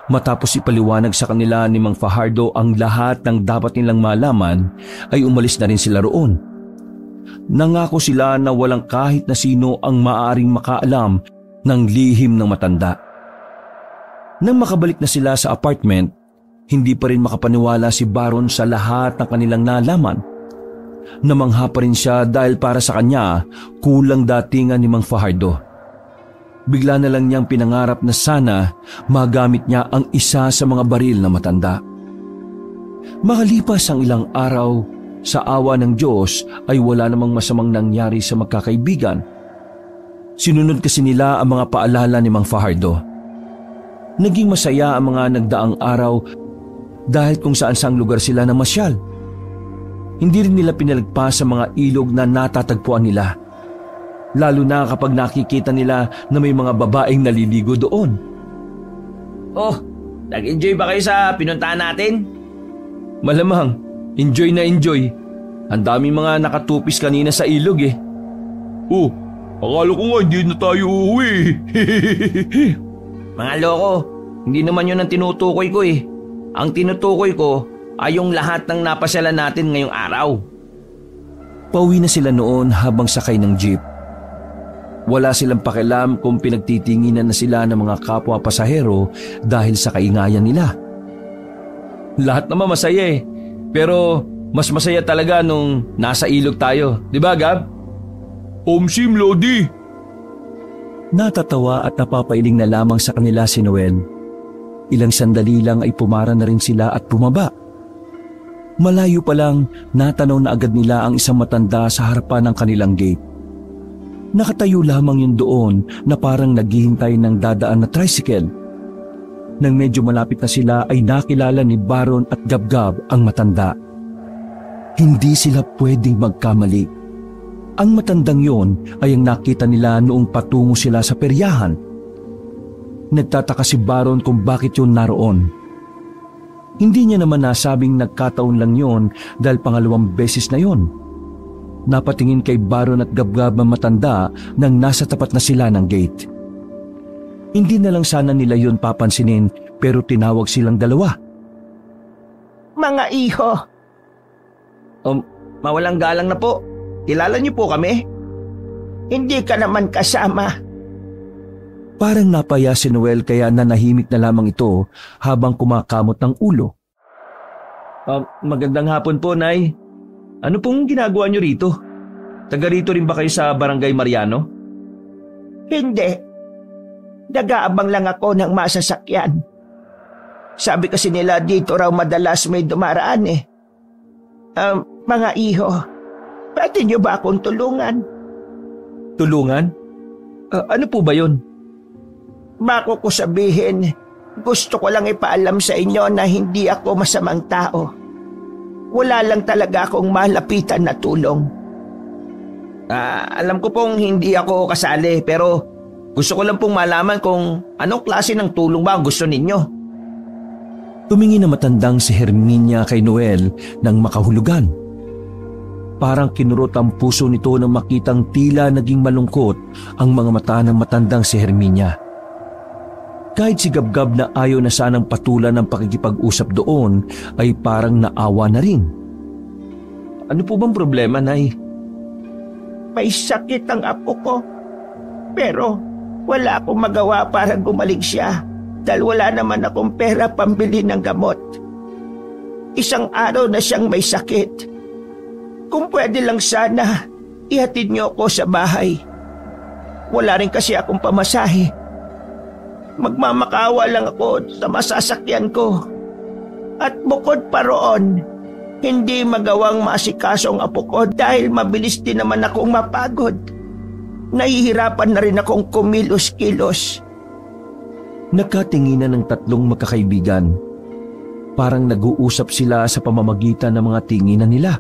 Matapos ipaliwanag sa kanila ni Mang Fajardo ang lahat ng dapat nilang malaman, ay umalis na rin sila roon. Nangako sila na walang kahit na sino ang maaaring makaalam ng lihim ng matanda. Nang makabalik na sila sa apartment, hindi pa rin makapaniwala si Baron sa lahat ng kanilang nalaman. Namangha pa rin siya dahil para sa kanya, kulang datingan ni Mang Fajardo. Bigla na lang niyang pinangarap na sana magamit niya ang isa sa mga baril na matanda. Makalipas ang ilang araw, sa awa ng Diyos ay wala namang masamang nangyari sa magkakaibigan. Sinunod kasi nila ang mga paalala ni Mang Fajardo. Naging masaya ang mga nagdaang araw dahil kung saan-saang lugar sila namasyal. Hindi rin nila pinalagpas sa mga ilog na natatagpuan nila, lalo na kapag nakikita nila na may mga babaeng naliligo doon. Oh, nag-enjoy ba kayo sa pinuntahan natin? Malamang, enjoy na enjoy. Ang daming mga nakatupis kanina sa ilog eh. Oh, akala ko nga hindi na tayo uuwi. Mga loko, hindi naman yun ang tinutukoy ko eh. Ang tinutukoy ko ay yung lahat ng napasyalan natin ngayong araw. Pauwi na sila noon habang sakay ng jeep. Wala silang pakialam kung pinagtitinginan na sila ng mga kapwa pasahero dahil sa kaingayan nila. Lahat naman masaya eh, pero mas masaya talaga nung nasa ilog tayo, di ba Gab? Omsim, Lodi. Natatawa at napapailing na lamang sa kanila si Noel. Ilang sandali lang ay pumara na rin sila at bumaba. Malayo pa lang, natanaw na agad nila ang isang matanda sa harapan ng kanilang gate. Nakatayo lamang yun doon na parang naghihintay ng dadaan na tricycle. Nang medyo malapit na sila ay nakilala ni Baron at Gabgab ang matanda. Hindi sila pwedeng magkamali. Ang matandang yon ay ang nakita nila noong patungo sila sa peryahan. Nagtataka si Baron kung bakit yun naroon. Hindi niya naman nasabing nagkataon lang yon dahil pangalawang beses na yon. Napatingin kay Baron at Gabgab ang matanda nang nasa tapat na sila ng gate. Hindi na lang sana nila yon papansinin pero tinawag silang dalawa. Mga iho. Mawalang galang na po. Kilala niyo po kami? Hindi ka naman kasama. Parang napaya si Noel kaya nanahimik na lamang ito habang kumakamot ng ulo. Magandang hapon po, Nay. Ano pong ginagawa niyo rito? Taga rito rin ba kayo sa Barangay Mariano? Hindi. Nag-aabang lang ako ng masasakyan. Sabi kasi nila dito raw madalas may dumaraan eh. Mga iho, pwede niyo ba akong tulungan? Tulungan? Ano po ba yun? Bako ko sabihin, gusto ko lang ipaalam sa inyo na hindi ako masamang tao. Wala lang talaga akong malapitan na tulong. Alam ko pong hindi ako kasali pero gusto ko lang pong malaman kung anong klase ng tulong ba ang gusto ninyo. Tumingin na matandang si Herminia kay Noel nang makahulugan. Parang kinurot ang puso nito nang makitang tila naging malungkot ang mga mata ng matandang si Herminia. Kahit si Gabgab na ayaw na sanang patulan ng pakikipag-usap doon ay parang naawa na rin. Ano po bang problema, Nay? May sakit ang apo ko. Pero wala akong magawa para gumaling siya dahil wala naman akong pera pambili ng gamot. Isang araw na siyang may sakit. Kung pwede lang sana, ihatid niyo ako sa bahay. Wala rin kasi akong pamasahe. Magmamakawa lang ako sa masasakyan ko. At bukod pa roon, hindi magawang maasikaso ang apo ko dahil mabilis din naman akong mapagod. Nahihirapan na rin akong kumilos-kilos. Nagkatinginan ng tatlong magkakaibigan. Parang nag-uusap sila sa pamamagitan ng mga tinginan nila.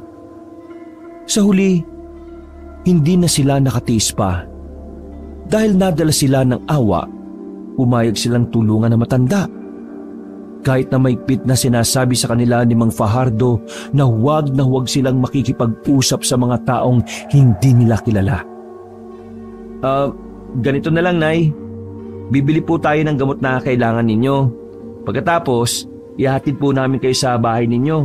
Sa huli, hindi na sila nakatiis pa. Dahil nadala sila ng awa, pumayag silang tulungan ng matanda. Kahit na maigpit na sinasabi sa kanila ni Mang Fajardo na huwag silang makikipag-usap sa mga taong hindi nila kilala. Ganito na lang, Nay. Bibili po tayo ng gamot na kailangan ninyo. Pagkatapos, ihatid po namin kayo sa bahay ninyo.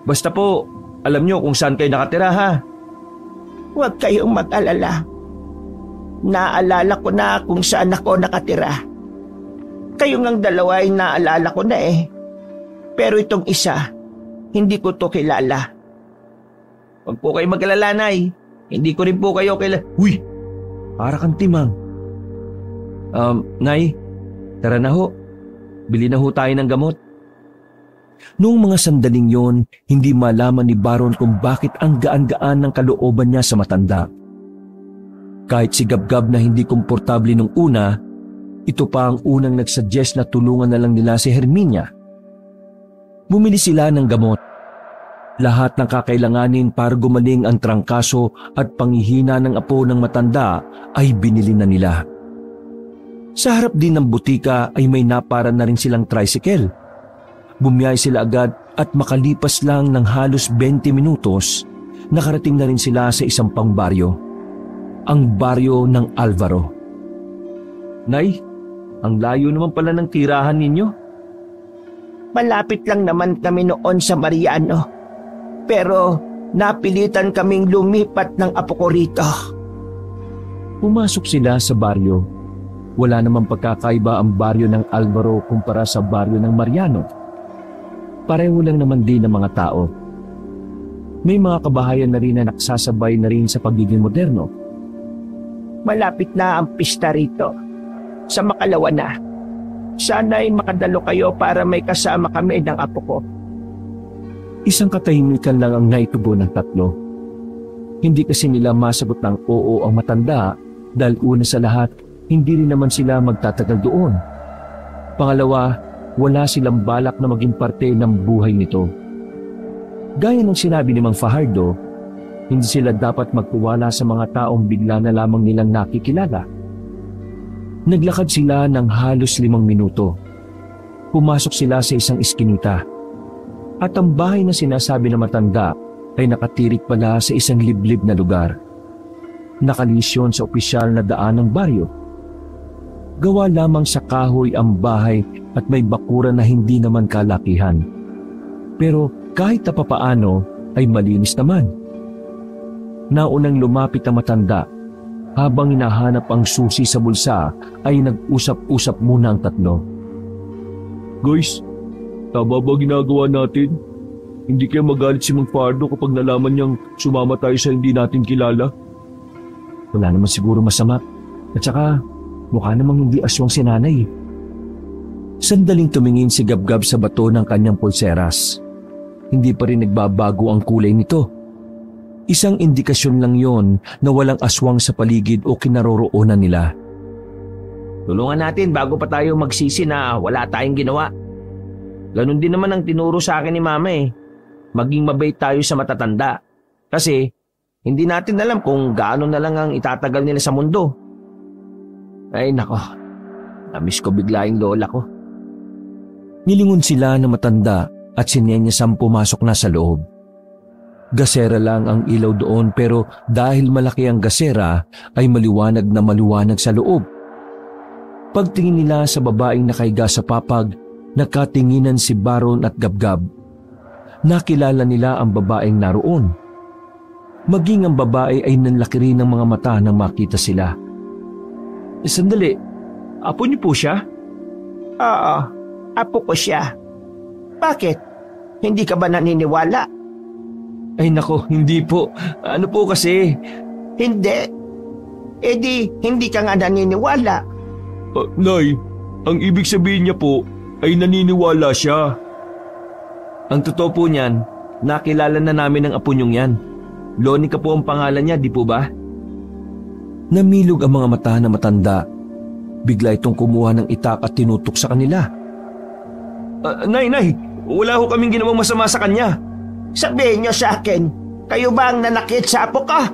Basta po, alam nyo kung saan kayo nakatira, ha? Huwag kayong mag-alala. Naalala ko na kung saan ako nakatira. Kayong ang dalawa ay naalala ko na eh. Pero itong isa, hindi ko to kilala. Huwag po kayo mag-alala, Nay. Hindi ko rin po kayo kilala. Uy! Para kang timang. Nay, tara na ho. Bili na ho tayo ng gamot. Noong mga sandaling yon, hindi malaman ni Baron kung bakit ang gaan-gaan ng kalooban niya sa matanda. Kahit si Gabgab na hindi komportable nung una, ito pa ang unang nagsuggest na tulungan na lang nila si Herminia. Bumili sila ng gamot. Lahat ng kakailanganin para gumaling ang trangkaso at panghihina ng apo ng matanda ay binili na nila. Sa harap din ng butika ay may naparan na rin silang tricycle. Bumiyay sila agad at makalipas lang ng halos 20 minutos, nakarating na rin sila sa isang pang baryo. Ang baryo ng Alvaro. Nay, ang layo naman pala ng tirahan ninyo. Malapit lang naman kami noon sa Mariano. Pero napilitan kaming lumipat ng apo ko rito. Pumasok sila sa baryo. Wala namang pagkakaiba ang baryo ng Alvaro kumpara sa baryo ng Mariano. Pareho lang naman din ang mga tao. May mga kabahayan na rin na nagsasabay na rin sa pagiging moderno. Malapit na ang pista rito. Sa makalawa na. Sana'y makadalo kayo para may kasama kami ng apo ko. Isang katahimikan lang ang naitubo ng tatlo. Hindi kasi nila masagot ng oo ang matanda dahil una sa lahat, hindi rin naman sila magtatagal doon. Pangalawa, wala silang balak na maging parte ng buhay nito. Gaya ng sinabi ni Mang Fajardo, hindi sila dapat magtiwala sa mga taong bigla na lamang nilang nakikilala. Naglakad sila ng halos 5 minuto. Pumasok sila sa isang iskinita. At ang bahay na sinasabi na matanda ay nakatirik pala sa isang liblib na lugar. Nakalisyon sa opisyal na daan ng baryo. Gawa lamang sa kahoy ang bahay at may bakuran na hindi naman kalakihan. Pero kahit na papaano ay malinis naman. Naunang lumapit ang matanda. Habang hinahanap ang susi sa bulsa ay nag-usap-usap muna ang tatlo. Guys, tama ba ginagawa natin? Hindi kaya magalit si Mang Fajardo kapag nalaman niyang sumama tayo sa hindi natin kilala? Wala naman siguro masama. At saka mukha namang hindi aswang si nanay. Sandaling tumingin si Gabgab sa bato ng kanyang pulseras. Hindi pa rin nagbabago ang kulay nito. Isang indikasyon lang yon na walang aswang sa paligid o kinaroroonan nila. Tulungan natin bago pa tayo magsisi na wala tayong ginawa. Ganon din naman ang tinuro sa akin ni Mama eh. Maging mabait tayo sa matatanda. Kasi hindi natin alam kung gaano na lang ang itatagal nila sa mundo. Ay nako, namiss ko bigla yung lola ko. Nilingon sila na matanda at sinenyasang pumasok na sa loob. Gasera lang ang ilaw doon pero dahil malaki ang gasera ay maliwanag na maliwanag sa loob. Pagtingin nila sa babaeng nakahiga sa papag, nakatinginan si Baron at Gabgab. Nakilala nila ang babaeng naroon. Maging ang babae ay nanlaki rin ng mga mata nang makita sila. Sandali, apo niyo po siya? Oo, apo ko siya. Bakit? Hindi ka ba naniniwala? Ay nako, hindi po. Ano po kasi? Hindi. Eh di, hindi ka nga naniniwala. Nay, ang ibig sabihin niya po ay naniniwala siya. Ang totoo po niyan, nakilala na namin ang apo niyong yan. Lonica po ang pangalan niya, di po ba? Namilog ang mga mata na matanda. Bigla itong kumuha ng itak at tinutok sa kanila. Nay, wala ho kaming ginawang masama sa kanya. Sabihin niyo sa akin, kayo ba ang nanakit sa apo ko?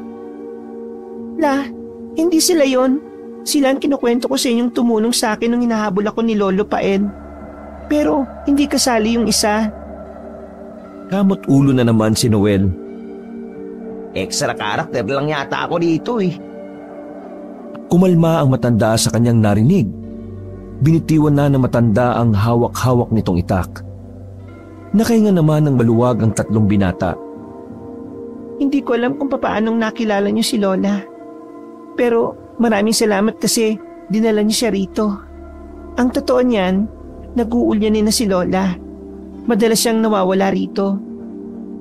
Hindi sila yon. Sila ang kinukwento ko sa inyong tumulong sa akin nung hinahabol ako ni Lolo Paen. Pero hindi kasali yung isa. Kamot ulo na naman si Noel. Extra character lang yata ako dito eh. Kumalma ang matanda sa kanyang narinig. Binitiwan na ng matanda ang hawak-hawak nitong itak. Nakahinga naman ng maluwag ang tatlong binata. Hindi ko alam kung paanong nakilala niyo si Lola. Pero maraming salamat kasi dinala niyo siya rito. Ang totoo niyan, nag-uulyanin na si Lola. Madalas siyang nawawala rito.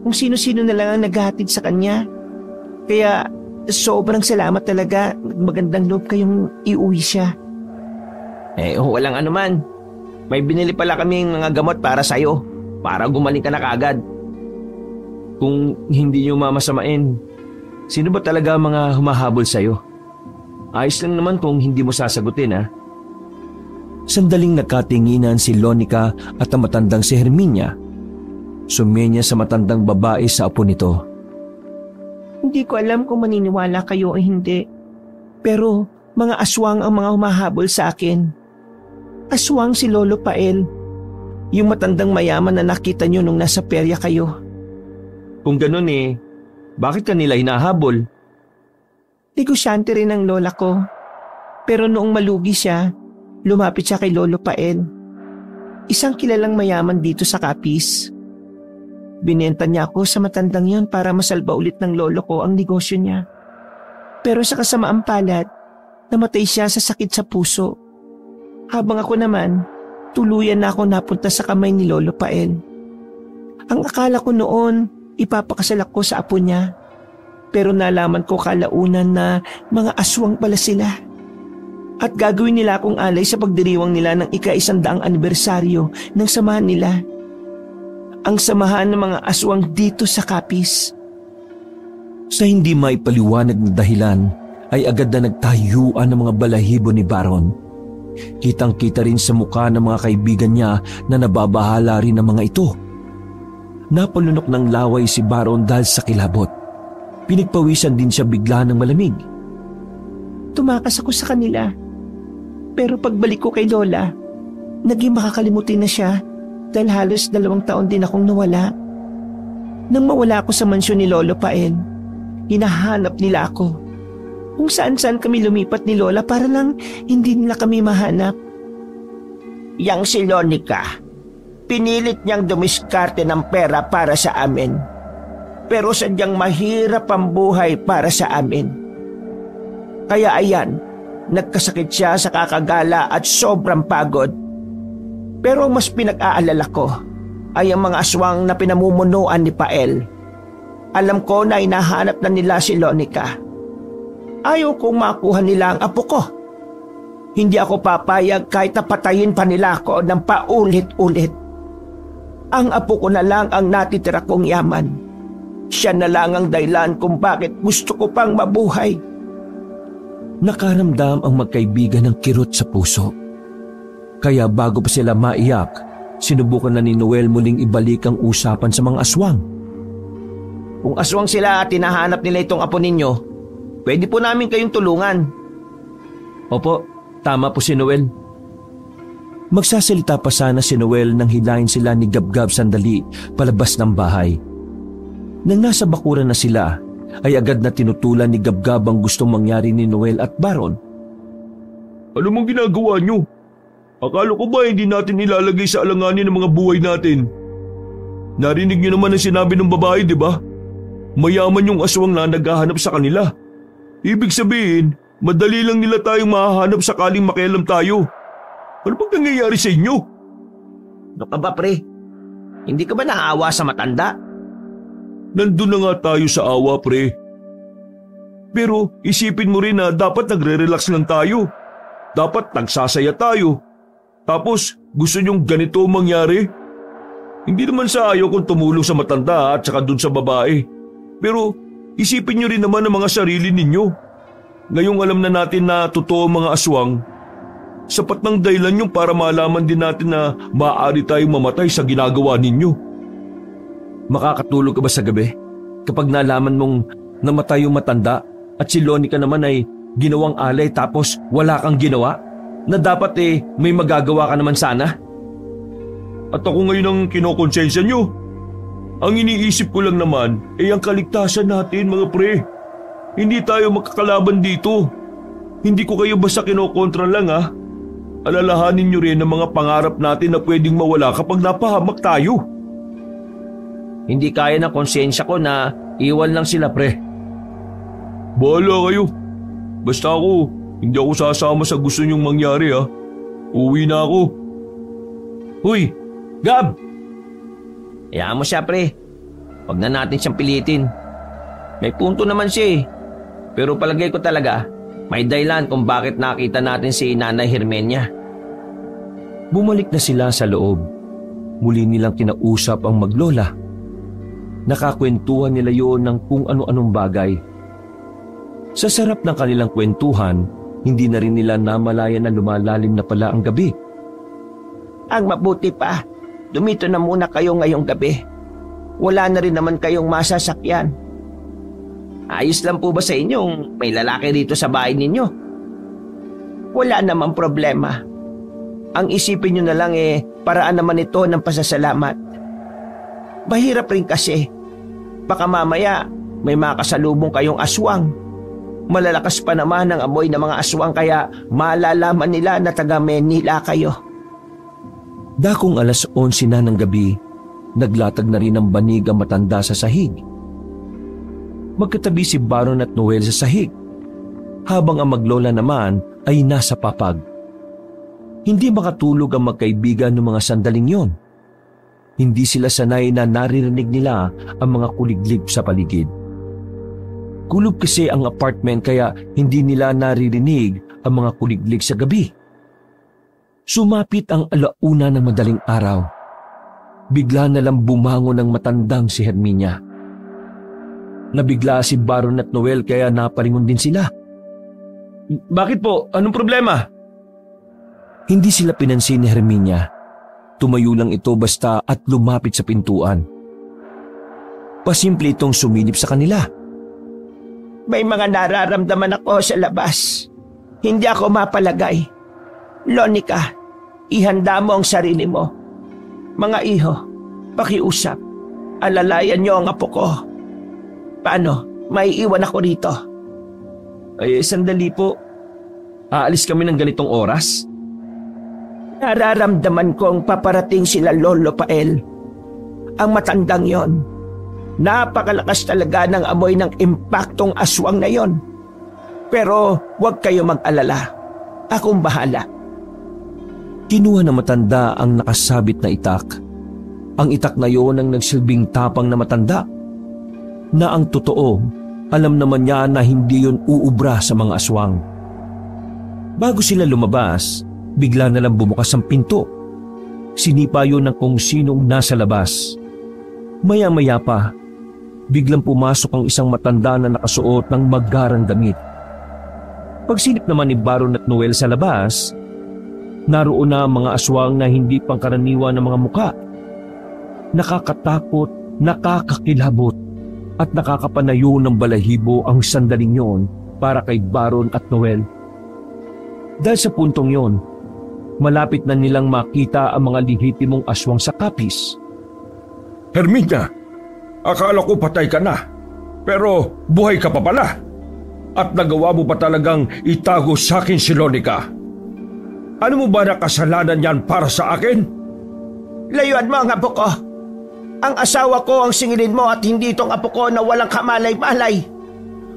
Kung sino-sino na lang ang naghahatid sa kanya. Kaya sobrang salamat talaga. Magandang loob kayong iuwi siya. Walang anuman. May binili pala kaming mga gamot para sa'yo. Para gumaling ka na kaagad. Kung hindi niyo mamasamain, sino ba talaga mga humahabol sa'yo? Ayos lang naman kung hindi mo sasagutin ha. Sandaling nagkatinginan si Lonica at ang matandang si Herminia. Sumenya sa matandang babae sa apo nito. Hindi ko alam kung maniniwala kayo o hindi. Pero mga aswang ang mga humahabol sa akin. Aswang si Lolo Pael. Yung matandang mayaman na nakita nyo nung nasa perya kayo. Kung ganun bakit kanila hinahabol? Negosyante rin ang lola ko. Pero noong malugi siya, lumapit siya kay Lolo Pael. Isang kilalang mayaman dito sa Capiz. Binenta niya ako sa matandang yon para masalba ulit ng lolo ko ang negosyo niya. Pero sa kasamaang palad, namatay siya sa sakit sa puso. Habang ako naman, tuluyan na ako napunta sa kamay ni Lolo Pael. Ang akala ko noon, ipapakasal ako sa apo niya. Pero nalaman ko kalaunan na mga aswang pala sila. At gagawin nila akong alay sa pagdiriwang nila ng ika-100 anibersaryo ng samahan nila. Ang samahan ng mga aswang dito sa Capiz. Sa hindi maipaliwanag na dahilan ay agad na nagtayuan ng mga balahibo ni Baron. Kitang-kita rin sa mukha ng mga kaibigan niya na nababahala rin ng mga ito. Napalunok ng laway si Baron dahil sa kilabot. Pinagpawisan din siya bigla ng malamig. Tumakas ako sa kanila. Pero pagbalik ko kay Lola, naging makakalimutin na siya dahil halos 2 taon din akong nawala. Nang mawala ako sa mansyon ni Lolo Pael, hinahanap nila ako. Kung saan-saan kami lumipat ni Lola para lang hindi nila kami mahanap. Yang si Lonica, pinilit niyang dumiskarte ng pera para sa amin. Pero sadyang mahirap ang buhay para sa amin. Kaya ayan, nagkasakit siya sa kakagala at sobrang pagod. Pero mas pinag-aalala ko ay ang mga aswang na pinamumunuan ni Pael. Alam ko na hinahanap na nila si Lonica. Ayaw kong makuha nila ang apo ko. Hindi ako papayag kahit napatayin pa nila ako ng paulit-ulit. Ang apo ko na lang ang natitira kong yaman. Siya na lang ang dahilan kung bakit gusto ko pang mabuhay. Nakaramdam ang magkaibigan ng kirot sa puso. Kaya bago pa sila maiyak, sinubukan na ni Noel muling ibalik ang usapan sa mga aswang. Kung aswang sila at tinahanap nila itong apo ninyo, pwede po namin kayong tulungan. Opo, tama po si Noel. Magsasalita pa sana si Noel nang hilahin sila ni Gabgab sandali palabas ng bahay. Nang nasa bakuran na sila, ay agad na tinutulan ni Gabgab ang gustong mangyari ni Noel at Baron. Ano mong ginagawa nyo? Akala ko ba hindi natin ilalagay sa alanganin ng mga buhay natin? Narinig nyo naman ang sinabi ng babae, di ba? Mayaman yung aswang na naghahanap sa kanila. Ibig sabihin, madali lang nila tayong mahahanap sakaling makialam tayo. Ano bang nangyayari sa inyo? Ano ka ba, pre? Hindi ka ba naawa sa matanda? Nandun na nga tayo sa awa, pre. Pero isipin mo rin na dapat nagre-relax lang tayo. Dapat nagsasaya tayo. Tapos gusto nyong ganito mangyari? Hindi naman sa ayaw kong tumulong sa matanda at saka dun sa babae. Pero isipin nyo rin naman ang mga sarili ninyo. Ngayong alam na natin na totoo mga aswang, sapat ng dahilan yung para malaman din natin na maaari tayong mamatay sa ginagawa ninyo. Makakatulog ka ba sa gabi kapag nalaman mong namatay yung matanda at si Lonica naman ay ginawang alay tapos wala kang ginawa? Na dapat may magagawa ka naman sana? At ako ngayon ang kinokonsensya nyo. Ang iniisip ko lang naman ay ang kaligtasan natin mga pre. Hindi tayo makakalaban dito. Hindi ko kayo basta kinokontra lang ha. Alalahanin nyo rin ang mga pangarap natin na pwedeng mawala kapag napahamak tayo. Hindi kaya ng konsensya ko na iwan lang sila, pre. Bahala kayo. Basta ako, hindi ako sasama sa gusto nyong mangyari ha. Uwi na ako. Huy, Gab! Hayaan mo siya, pre. Huwag na natin siyang pilitin. May punto naman siya. Pero palagay ko talaga, may dahilan kung bakit nakita natin si Nanay Hermenia. Bumalik na sila sa loob. Muli nilang kinausap ang maglola. Nakakwentuhan nila yon ng kung ano-anong bagay. Sa sarap ng kanilang kwentuhan, hindi na rin nila namalayan na lumalalim na pala ang gabi. Ang mabuti pa, dumito na muna kayo ngayong gabi. wala na rin naman kayong masasakyan. Ayos lang po ba sa inyong may lalaki rito sa bahay ninyo? Wala namang problema. Ang isipin nyo na lang paraan naman ito ng pasasalamat. Mahirap rin kasi. Baka mamaya may makasalubong kayong aswang. Malalakas pa naman ang amoy ng mga aswang kaya malalaman nila na taga Manila kayo. Dakong 11:11 na ng gabi, naglatag na rin ng banig ang matanda sa sahig. Magkatabi si Baron at Noel sa sahig, habang ang maglola naman ay nasa papag. Hindi makatulog ang magkaibigan ng mga sandaling yon. Hindi sila sanay na naririnig nila ang mga kuliglig sa paligid. Kulob kasi ang apartment kaya hindi nila naririnig ang mga kuliglig sa gabi. Sumapit ang 1:00 ng madaling araw. Bigla na lang bumangon ang matandang si Herminia. Nabigla si Baron at Noel kaya napalingon din sila. Bakit po? Anong problema? Hindi sila pinansin ni Herminia. Tumayo lang ito basta at lumapit sa pintuan. Pasimple itong sumilip sa kanila. May mga nararamdaman ako sa labas. Hindi ako mapalagay. Lonica, ihanda mo ang sarili mo. Mga iho, pakiusap. Alalayan niyo ang apo ko. Paano? May iwan ako rito. Ay, sandali po. Aalis kami ng ganitong oras? Nararamdaman kong paparating sila Lolo Pael. Ang matandang yon. Napakalakas talaga ng amoy ng impaktong aswang na yon. Pero huwag kayo mag-alala. Akong bahala. Kinuha na matanda ang nakasabit na itak. Ang itak na yon ang nagsilbing tapang na matanda. Na ang totoo, alam naman niya na hindi yon uubra sa mga aswang. Bago sila lumabas, bigla na lang bumukas ang pinto. Sinipa yon ng kung sinong nasa labas. Maya-maya pa, biglang pumasok ang isang matanda na nakasuot ng magarang damit. Pagsilip naman ni Baron at Noel sa labas, naroon na ang mga aswang na hindi pangkaraniwan ng mga muka. Nakakatakot, nakakakilabot, at nakakapanayo ng balahibo ang sandaling yon para kay Baron at Noel. Dahil sa puntong yon, malapit na nilang makita ang mga lihitimong aswang sa kapis. Herminia, akala ko patay ka na, pero buhay ka pa pala. At nagawa mo pa talagang itago sa akin si Lonica. Ano mo ba na kasalanan yan para sa akin? Layuan mo ang apo ko. Ang asawa ko ang singilin mo at hindi itong apo ko na walang kamalay-malay.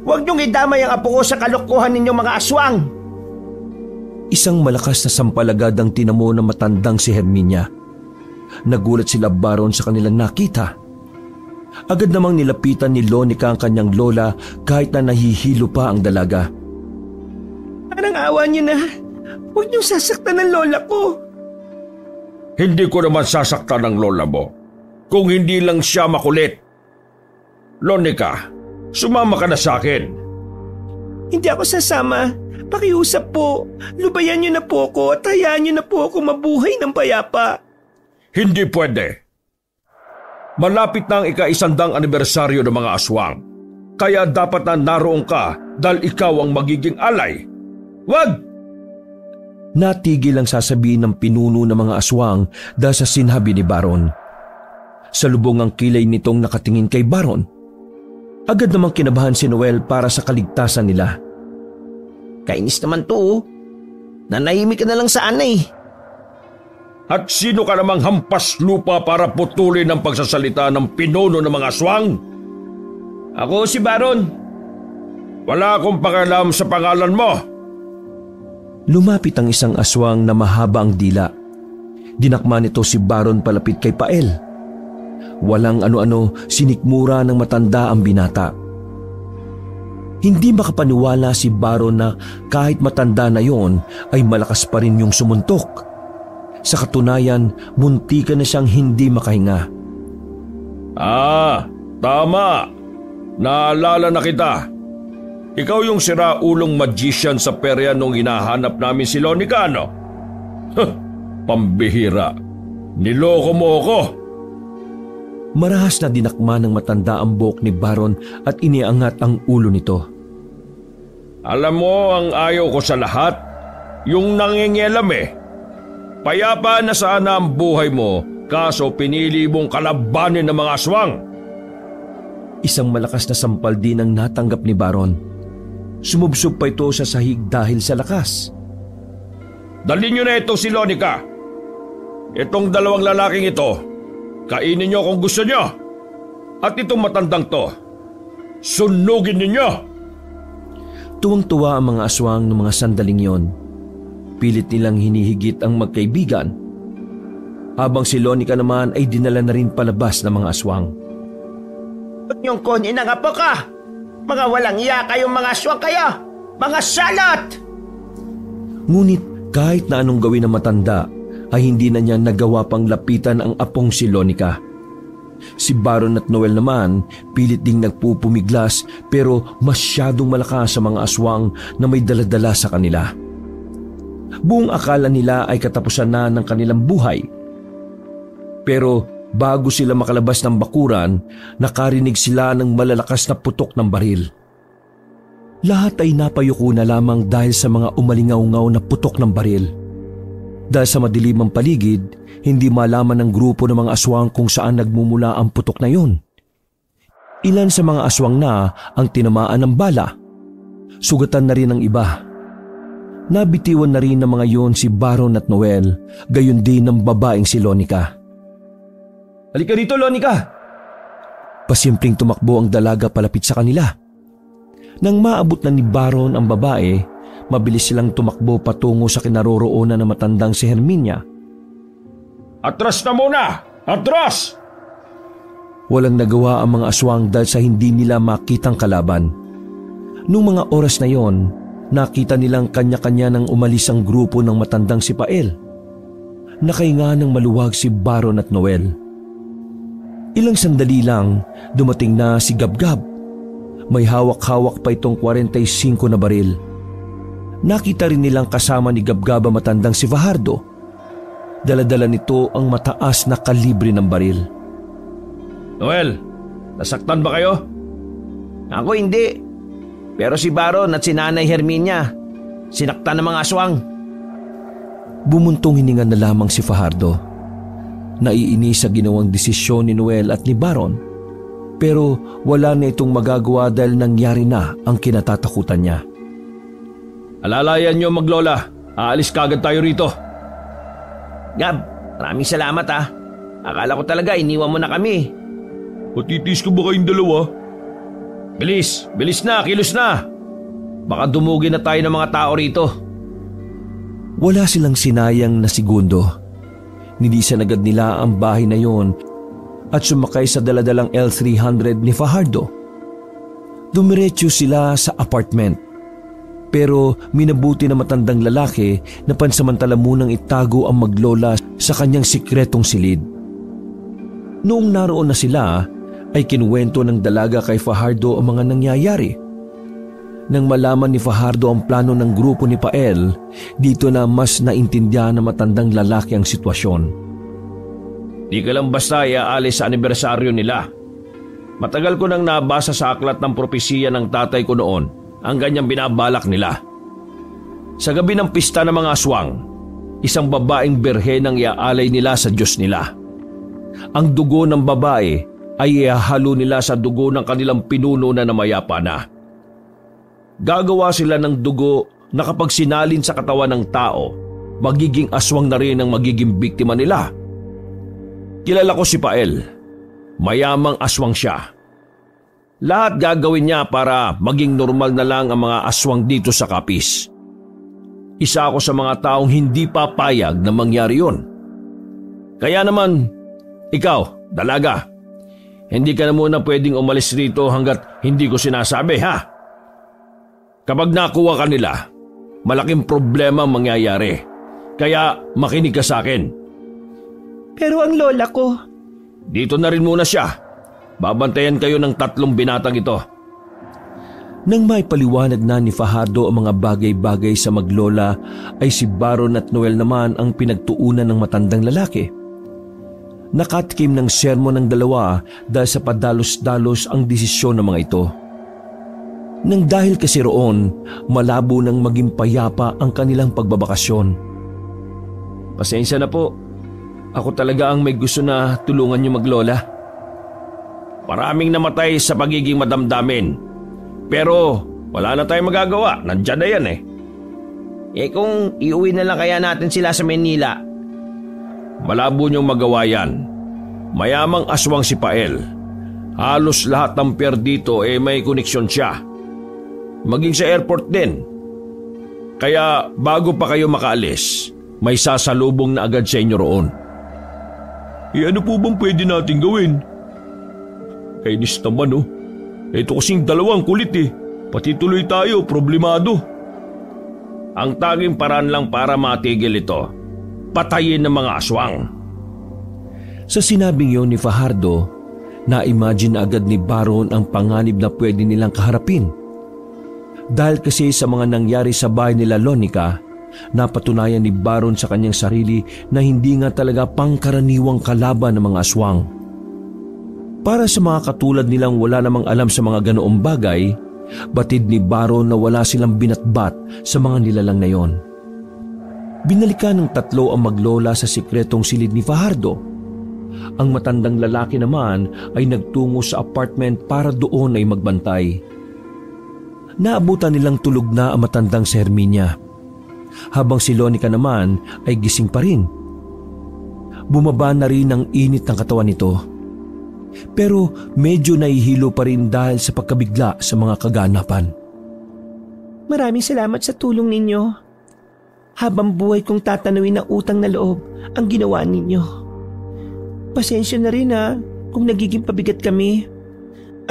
Huwag niyong idamay ang apo ko sa kalokohan ninyong mga aswang. Isang malakas na sampalagad ang tinamo ng matandang si Herminia. Nagulat sila Baron sa kanilang nakita. Agad namang nilapitan ni Lonica ang kanyang lola kahit na nahihilo pa ang dalaga. Parang awa niyo na. Huwag niyong sasaktan ng lola ko. Hindi ko naman sasaktan ng lola mo kung hindi lang siya makulit. Lonica, sumama ka na sa akin. Hindi ako sasama. Pakiusap po. Lubayan niyo na po ako at hayaan niyo na po ako mabuhay ng payapa. Hindi pwede. Malapit na ang ika-100 anibersaryo ng mga aswang. Kaya dapat na naroon ka dahil ikaw ang magiging alay. Wag! Natigil ang sasabihin ng pinuno ng mga aswang dahil sa sinabi ni Baron. Salubong ang kilay nitong nakatingin kay Baron. Agad namang kinabahan si Noel para sa kaligtasan nila. Kainis naman to. Nanahimik ka na lang sana eh. At sino ka namang hampas lupa para putulin ang pagsasalita ng pinuno ng mga aswang? Ako si Baron. Wala akong pakialam sa pangalan mo. Lumapit ang isang aswang na mahaba ang dila. Dinakma nito si Baron palapit kay Pael. Walang ano-ano, sinikmura ng matanda ang binata. Hindi makapaniwala si Baron na kahit matanda na yon ay malakas pa rin yung sumuntok. Sa katunayan, muntikan na siyang hindi makahinga. Tama. Naalala na kita. Ikaw yung siraulong magician sa perya nung hinahanap namin si Lonica, no? Pambihira. Niloko mo ako. Marahas na dinakma ng matanda ang buhok ni Baron at iniangat ang ulo nito. Alam mo ang ayaw ko sa lahat? Yung nangingielam eh. Payapa na sana ang buhay mo, kaso pinili mong kalabanin ng mga aswang. Isang malakas na sampal din ang natanggap ni Baron. Sumubsob pa ito sa sahig dahil sa lakas. Dalhin nyo na ito si Lonica. Itong dalawang lalaking ito, kainin nyo kung gusto nyo. At itong matandang to, sunugin ninyo. Tuwang-tuwa ang mga aswang ng mga sandaling yon. Pilit nilang hinihigit ang magkaibigan. Habang si Lonica naman ay dinala na rin palabas ng mga aswang. Yung kunin ang apo ka! Mga walang iya kayong mga aswang kayo! Mga salot! Ngunit kahit na anong gawin ng matanda, ay hindi na niya nagawa pang lapitan ang apong si Lonica. Si Baron at Noel naman pilit ding nagpupumiglas pero masyadong malakas sa mga aswang na may daladala sa kanila. Buong akala nila ay katapusan na ng kanilang buhay. Pero bago sila makalabas ng bakuran, nakarinig sila ng malalakas na putok ng baril. Lahat ay napayuko na lamang dahil sa mga umalingaw-ngaw na putok ng baril. Dahil sa madilim ang paligid, hindi malaman ng grupo ng mga aswang kung saan nagmumula ang putok na yun. Ilan sa mga aswang na ang tinamaan ng bala. Sugatan na rin ang iba. Nabitiwan na rin ng mga yon si Baron at Noel, gayon din ng babaeng si Lonica. Halika dito, Lonica! Pasimpleng tumakbo ang dalaga palapit sa kanila. Nang maabot na ni Baron ang babae, mabilis silang tumakbo patungo sa kinaroroonan ng matandang si Herminia. Atras na muna! Atras! Walang nagawa ang mga aswang dahil sa hindi nila makitang kalaban. Noong mga oras na yon, nakita nilang kanya-kanya nang umalis ang grupo ng matandang si Pael. Nakahinga ng maluwag si Baron at Noel. Ilang sandali lang, dumating na si Gabgab. May hawak-hawak pa itong 45 na baril. Nakita rin nilang kasama ni Gabgab ang matandang si Fajardo. Dala-dala nito ang mataas na kalibre ng baril. Noel, nasaktan ba kayo? Ako hindi. Pero si Baron at si Nanay Herminia, sinaktan ng mga aswang. Bumuntong hininga na lamang si Fajardo. Naiinis sa ginawang desisyon ni Noel at ni Baron. Pero wala na itong magagawa dahil nangyari na ang kinatatakutan niya. Alalayan niyo maglola, aalis kagad tayo rito. Gab, maraming salamat ha. Akala ko talaga iniwan mo na kami. Patitis ko ba kayong dalawa? Bilis, bilis na, kilos na. Baka dumugin na tayo ng mga tao rito. Wala silang sinayang na segundo. Nilisan agad nila ang bahay na yon at sumakay sa daladalang L300 ni Fajardo. Dumiretso sila sa apartment. Pero minabuti na matandang lalaki na pansamantala munang itago ang maglola sa kanyang sikretong silid. Noong naroon na sila, ay kinuwento ng dalaga kay Fajardo ang mga nangyayari. Nang malaman ni Fajardo ang plano ng grupo ni Pael, dito na mas naintindihan ng matandang lalaki ang sitwasyon. Di ka lang basta iaalis sa anibersaryo nila. Matagal ko nang nabasa sa aklat ng propesiya ng tatay ko noon ang ganyang binabalak nila. Sa gabi ng pista ng mga aswang, isang babaeng berhen ang iaalay nila sa Diyos nila. Ang dugo ng babae ay ihahalo nila sa dugo ng kanilang pinuno na namayapa na. Gagawa sila ng dugo na kapag sinalin sa katawan ng tao, magiging aswang na rin ang magiging biktima nila. Kilala ko si Pael. Mayamang aswang siya. Lahat gagawin niya para maging normal na lang ang mga aswang dito sa Capiz. Isa ako sa mga taong hindi papayag na mangyari yun. Kaya naman, ikaw, dalaga, hindi ka na muna pwedeng umalis rito hanggat hindi ko sinasabi, ha? Kapag nakuha ka nila, malaking problema ang mangyayari. Kaya makinig ka sa akin. Pero ang lola ko... Dito na rin muna siya. Babantayan kayo ng 3 binatang ito. Nang may paliwanag na ni Fajardo ang mga bagay-bagay sa maglola, ay si Baron at Noel naman ang pinagtuunan ng matandang lalaki. Nakatikim ng sermon ng dalawa dahil sa padalos-dalos ang desisyon ng mga ito. Nang dahil kasi roon, malabo nang maging payapa ang kanilang pagbabakasyon. Pasensya na po. Ako talaga ang may gusto na tulungan niyo maglola. Maraming namatay sa pagiging madamdamin. Pero wala na tayong magagawa. Nandyan na yan eh. Kung iuwi na lang kaya natin sila sa Manila? Malabo niyong magawa yan. Mayamang aswang si Pael. Halos lahat ng pier dito may koneksyon siya. Maging sa airport din. Kaya bago pa kayo makaalis, may sasalubong na agad sa inyo roon. Ano po bang pwede natin gawin? Kainis naman oh. Ito kasing dalawang kulit eh. Pati tuloy tayo, problemado. Ang tanging paraan lang para matigil ito, patayin ng mga aswang. Sa sinabing yon ni Fajardo, na-imagine agad ni Baron ang panganib na pwede nilang kaharapin. Dahil kasi sa mga nangyari sa bahay nila Lonica, napatunayan ni Baron sa kanyang sarili na hindi nga talaga pangkaraniwang kalaban ng mga aswang. Para sa mga katulad nilang wala namang alam sa mga ganoong bagay, batid ni Baron na wala silang binatbat sa mga nilalang na yon. Binalikan ng tatlo ang maglola sa sikretong silid ni Fajardo. Ang matandang lalaki naman ay nagtungo sa apartment para doon ay magbantay. Naabutan nilang tulog na ang matandang si Herminia, habang si Lonica naman ay gising pa rin. Bumaba na rin ang init ng katawan nito, pero medyo nahihilo pa rin dahil sa pagkabigla sa mga kaganapan. Maraming salamat sa tulong ninyo. Habang buhay kong tatanawin ng utang na loob ang ginawa ninyo. Pasensya na rin kung nagiging pabigat kami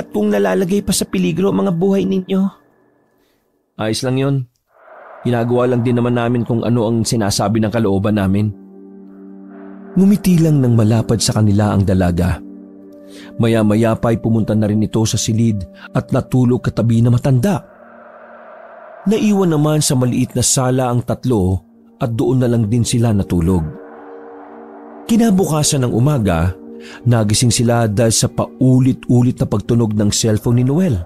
at kung nalalagay pa sa peligro ang mga buhay ninyo. Ayos lang yon. Ginagawa lang din naman namin kung ano ang sinasabi ng kalooban namin. Ngumiti lang ng malapad sa kanila ang dalaga. Maya-maya pa ay pumunta na rin ito sa silid at natulog katabi na matanda. Naiwan naman sa maliit na sala ang tatlo at doon na lang din sila natulog. Kinabukasan ng umaga, nagising sila dahil sa paulit-ulit na pagtunog ng cellphone ni Noel.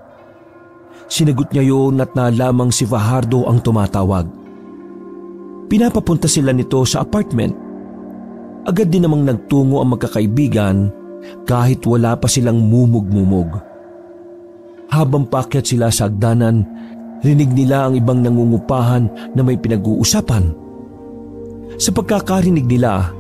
Sinagot niya yun at nalamang si Fajardo ang tumatawag. Pinapapunta sila nito sa apartment. Agad din namang nagtungo ang magkakaibigan kahit wala pa silang mumug-mumug. Habang paakyat sila sa hagdanan, rinig nila ang ibang nangungupahan na may pinag-uusapan. Sa pagkakarinig nila,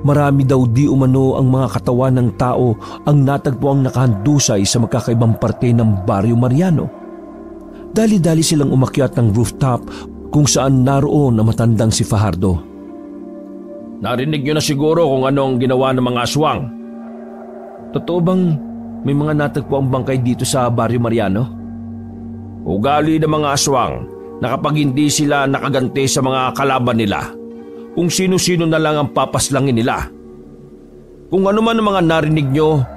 marami daw di umano ang mga katawan ng tao ang natagpuang nakahandusay sa magkakaibang parte ng Barrio Mariano. Dali-dali silang umakyat ng rooftop kung saan naroon ang matandang si Fajardo. Narinig niyo na siguro kung ano ang ginawa ng mga aswang. Totoo bang may mga natagpuang bangkay dito sa Barrio Mariano? Ugali ng mga aswang na kapag hindi sila nakaganti sa mga kalaban nila, kung sino-sino na lang ang papaslangin nila. Kung ano man ang mga narinig nyo,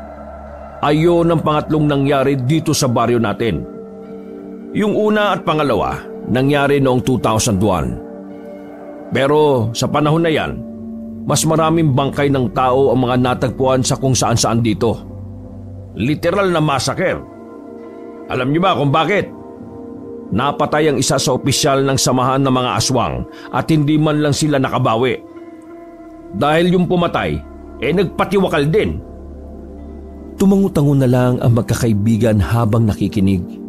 ayon ang pangatlong nangyari dito sa baryo natin. Yung una at pangalawa nangyari noong 2001. Pero sa panahon na yan, mas maraming bangkay ng tao ang mga natagpuan sa kung saan-saan dito. Literal na massacre. Alam niyo ba kung bakit? Napatay ang isa sa opisyal ng samahan ng mga aswang at hindi man lang sila nakabawi. Dahil yung pumatay, nagpatiwakal din. Tumangutango na lang ang magkakaibigan habang nakikinig.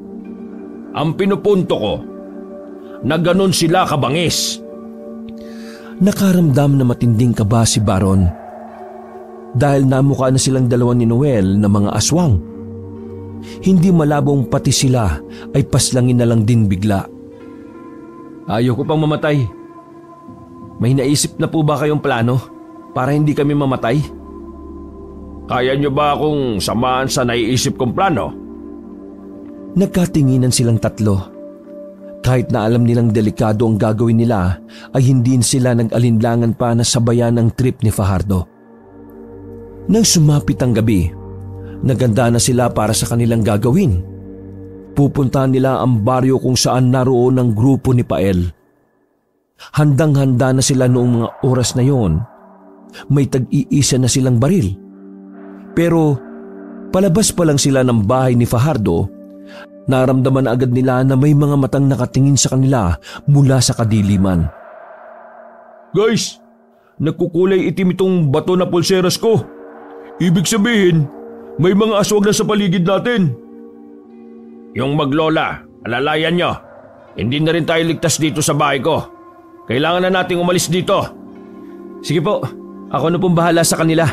Ang pinupunto ko, na ganon sila kabangis. Nakaramdam na matinding kaba si Baron dahil namukha na silang dalawa ni Noel na mga aswang. Hindi malabong pati sila ay paslangin na lang din bigla. Ayoko pang mamatay. May naisip na po ba kayong plano para hindi kami mamatay? Kaya niyo ba akong samahan sa naiisip kong plano? Nagkatinginan silang tatlo. Kahit na alam nilang delikado ang gagawin nila, ay hindi sila nag-alinlangan pa na sabayan ang trip ni Fajardo. Nang sumapit ang gabi, naganda na sila para sa kanilang gagawin. Pupuntahan nila ang baryo kung saan naroon ang grupo ni Pael. Handang-handa na sila noong mga oras na yon. may tag-iisa na silang baril. Pero palabas pa lang sila ng bahay ni Fajardo, naramdaman na agad nila na may mga matang nakatingin sa kanila mula sa kadiliman. Guys, nagkukulay itim itong bato na pulseras ko. Ibig sabihin, may mga aswang na sa paligid natin. Yung maglola, alalayan nyo. Hindi na rin tayo ligtas dito sa bahay ko. Kailangan na nating umalis dito. Sige po, ako na pong bahala sa kanila.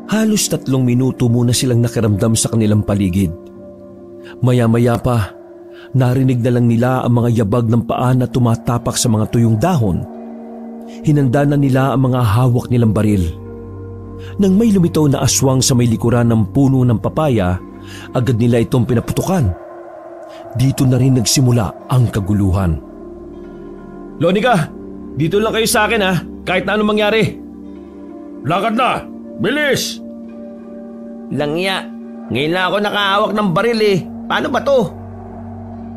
Halos 3 minuto muna silang nakiramdam sa kanilang paligid. Maya-maya pa, narinig na lang nila ang mga yabag ng paa na tumatapak sa mga tuyong dahon. Hinanda na nila ang mga hawak nilang baril. Nang may lumitaw na aswang sa may likuran ng puno ng papaya, agad nila itong pinaputukan. Dito na rin nagsimula ang kaguluhan. Lonica, dito lang kayo sa akin ha, kahit na anong mangyari. Lakad na! Bilis! Langya, ngayon lang ako nakahawak ng baril eh. Paano ba to?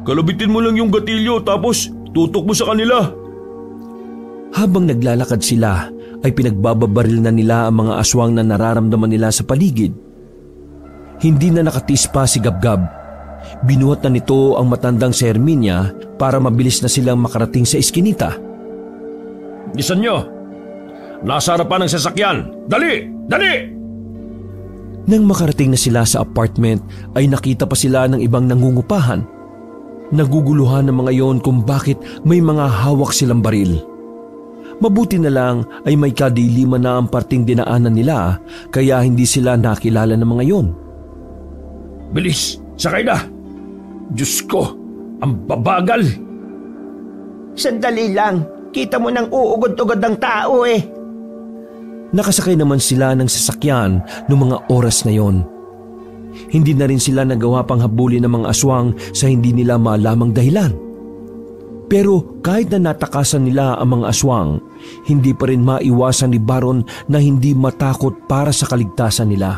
Kalabitin mo lang yung gatilyo tapos tutok mo sa kanila. Habang naglalakad sila, ay pinagbababaril na nila ang mga aswang na nararamdaman nila sa paligid. Hindi na nakatiis pa si Gabgab. Binuhat na nito ang matandang si Herminia para mabilis na silang makarating sa iskinita. Bilisan nyo! Nasa harapan ng sasakyan! Dali! Dali! Nang makarating na sila sa apartment ay nakita pa sila ng ibang nangungupahan. Naguguluhan ng mga yon kung bakit may mga hawak silang baril. Mabuti na lang ay may kadiliman na ang parting dinaanan nila kaya hindi sila nakilala ng mga yon. Bilis! Sakay na! Diyos ko! Ang babagal! Sandali lang. Kita mo nang uugod-ugod ng tao eh. Nakasakay naman sila ng sasakyan noong mga oras na yon. Hindi na rin sila nagawa pang habulin ng mga aswang sa hindi nila malamang dahilan. Pero kahit na natakasan nila ang mga aswang, hindi pa rin maiwasan ni Baron na hindi matakot para sa kaligtasan nila.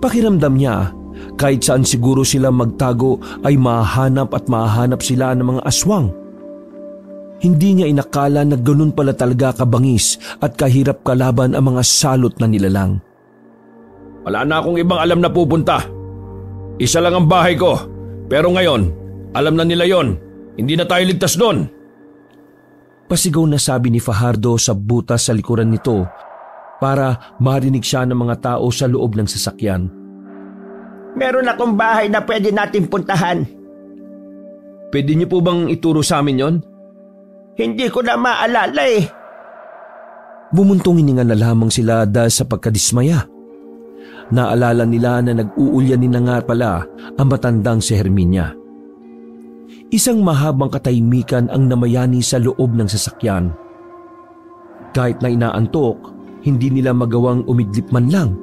Pakiramdam niya, kahit saan siguro sila magtago ay mahanap at mahanap sila ng mga aswang. Hindi niya inakala na ganun pala talaga kabangis at kahirap kalaban ang mga salot na nilalang. Wala na akong ibang alam na pupunta. Isa lang ang bahay ko. Pero ngayon, alam na nila yon. Hindi na tayo ligtas doon. Pasigaw na sabi ni Fajardo sa butas sa likuran nito para marinig siya ng mga tao sa loob ng sasakyan. Meron akong bahay na pwede natin puntahan. Pwede niyo po bang ituro sa amin yon? Hindi ko na maalala eh. Bumuntong hininga na lamang sila dahil sa pagkadismaya. Naalala nila na nag-uulyanin na nga pala ang matandang si Herminia. Isang mahabang katahimikan ang namayani sa loob ng sasakyan. Kahit na inaantok, hindi nila magawang umidlip man lang.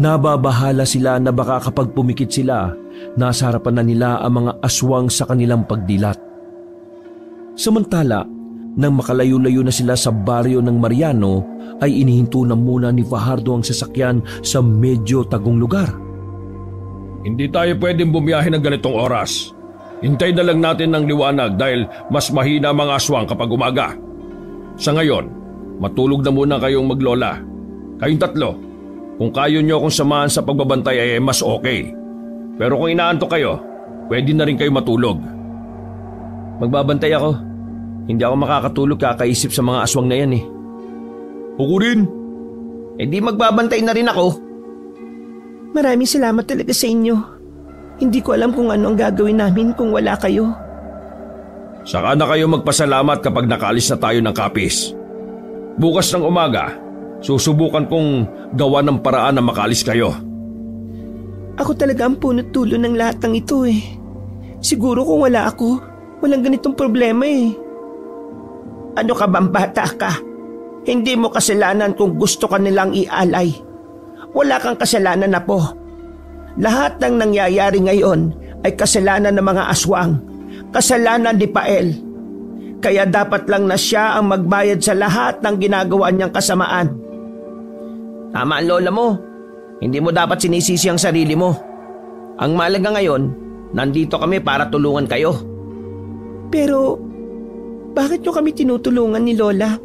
Nababahala sila na baka kapag pumikit sila, nasa harapan na nila ang mga aswang sa kanilang pagdilat. Samantala, nang makalayo-layo na sila sa baryo ng Mariano, ay inihinto na muna ni Fajardo ang sasakyan sa medyo tagong lugar. Hindi tayo pwedeng bumiyahe ng ganitong oras. Hintay na lang natin ng liwanag dahil mas mahina mga aswang kapag umaga. Sa ngayon, matulog na muna kayong maglola. Kayong tatlo, kung kayo nyo akong samahan sa pagbabantay ay mas okay. Pero kung inaantok kayo, pwede na rin kayo matulog. Magbabantay ako. Hindi ako makakatulog kakaisip sa mga aswang na yan eh. Ako rin. Eh di magbabantay na rin ako. Maraming salamat talaga sa inyo. Hindi ko alam kung ano ang gagawin namin kung wala kayo. Saka na kayo magpasalamat kapag nakaalis na tayo ng Capiz. Bukas ng umaga, susubukan kong gawa ng paraan na makaalis kayo. Ako talaga ang punot dulo ng lahat ng ito eh. Siguro kung wala ako, walang ganitong problema eh. Ano ka bang bata ka? Hindi mo kasalanan kung gusto ka nilang ialay. Wala kang kasalanan na po. Lahat ng nangyayari ngayon ay kasalanan ng mga aswang. Kasalanan ni Pael. Kaya dapat lang na siya ang magbayad sa lahat ng ginagawa niyang kasamaan. Tama ang lola mo. Hindi mo dapat sinisisi ang sarili mo. Ang mahalaga ngayon, nandito kami para tulungan kayo. Pero, bakit nyo kami tinutulungan ni Lola?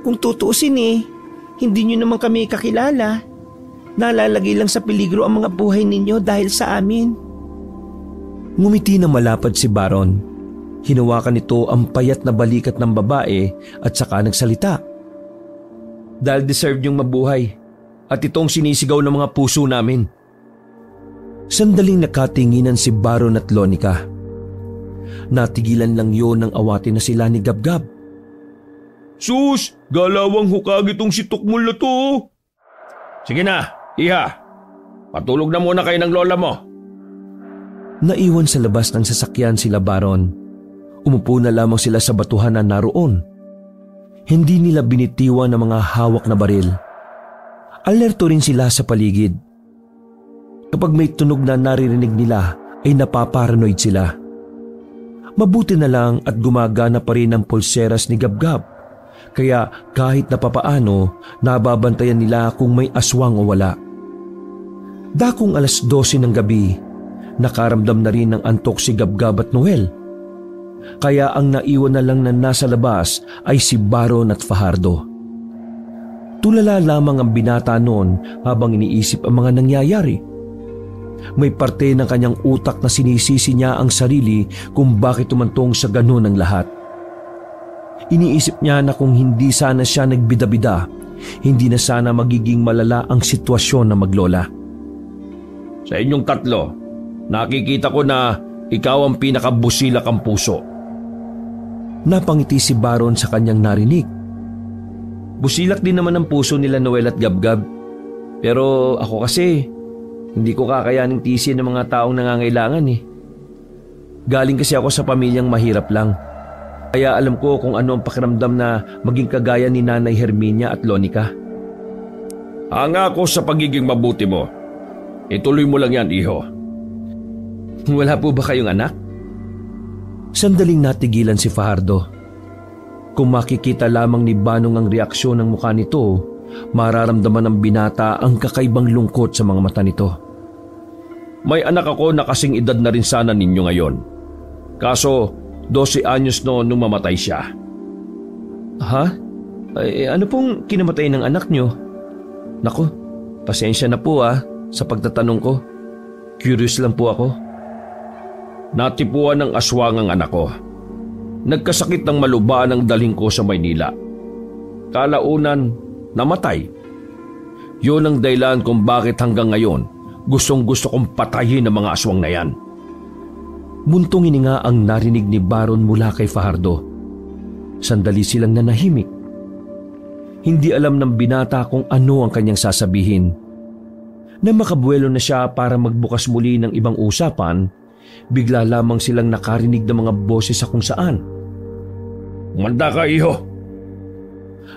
Kung tutuusin hindi nyo naman kami kakilala. Nalalagay lang sa peligro ang mga buhay ninyo dahil sa amin. Ngumiti na malapad si Baron. Hinawakan nito ang payat na balikat ng babae at saka nagsalita. Dahil deserve niyong mabuhay at itong sinisigaw ng mga puso namin. Sandaling nakatinginan si Baron at Lonica. Natigilan lang yon ng awatin na sila ni Gabgab. Sus! Galawang hukag itong si Tukmul na to. Sige na, iha. Patulog na muna kayo ng lola mo. Naiwan sa labas ng sasakyan sila Baron. Umupo na lamang sila sa batuhan na naroon. Hindi nila binitiwan ng mga hawak na baril. Alerto rin sila sa paligid. Kapag may tunog na naririnig nila ay napaparanoid sila. Mabuti na lang at gumagana pa rin ang pulseras ni Gabgab. Kaya kahit na papaano, nababantayan nila kung may aswang o wala. Dakong 12:00 ng gabi, nakaramdam na rin ng antok si Gabgab at Noel. Kaya ang naiwan na lang na nasa labas ay si Baron at Fajardo. Tulala lamang ang binata noon habang iniisip ang mga nangyayari. May parte ng kanyang utak na sinisisi niya ang sarili kung bakit tumantong sa ganun ang lahat. Iniisip niya na kung hindi sana siya nagbida-bida, hindi na sana magiging malala ang sitwasyon na maglola. Sa inyong tatlo, nakikita ko na ikaw ang pinakabusilak ang puso. Napangiti si Baron sa kanyang narinig. Busilak din naman ang puso nila Noel at Gabgab. Pero ako kasi, hindi ko kakayaning tiisin ng mga taong nangangailangan Galing kasi ako sa pamilyang mahirap lang. Kaya alam ko kung ano ang pakiramdam na maging kagaya ni Nanay Herminia at Lonica. Hanga ako sa pagiging mabuti mo. Ituloy mo lang yan, iho. Wala po ba kayong anak? Sandaling natigilan si Fajardo. Kung makikita lamang ni Banong ang reaksyon ng mukha nito, mararamdaman ng binata ang kakaibang lungkot sa mga mata nito. May anak ako na kasing edad na rin sana ninyo ngayon. Kaso, 12 anyos noon nung mamatay siya. Ha? Ano pong kinamatay ng anak nyo? Naku, pasensya na po sa pagtatanong ko. Curious lang po ako. Natipuan ng aswang ang anak ko. Nagkasakit ng malubha ang daling ko sa Maynila. Kalaunan, namatay. Yun ang dahilan kung bakit hanggang ngayon gustong-gusto kong patayin ang mga aswang na yan. Muntong hininga ang narinig ni Baron mula kay Fajardo. Sandali silang nanahimik. Hindi alam ng binata kung ano ang kanyang sasabihin. Nang makabuelo na siya para magbukas muli ng ibang usapan, bigla lamang silang nakarinig ng mga boses sa kung saan. Manda ka, iho!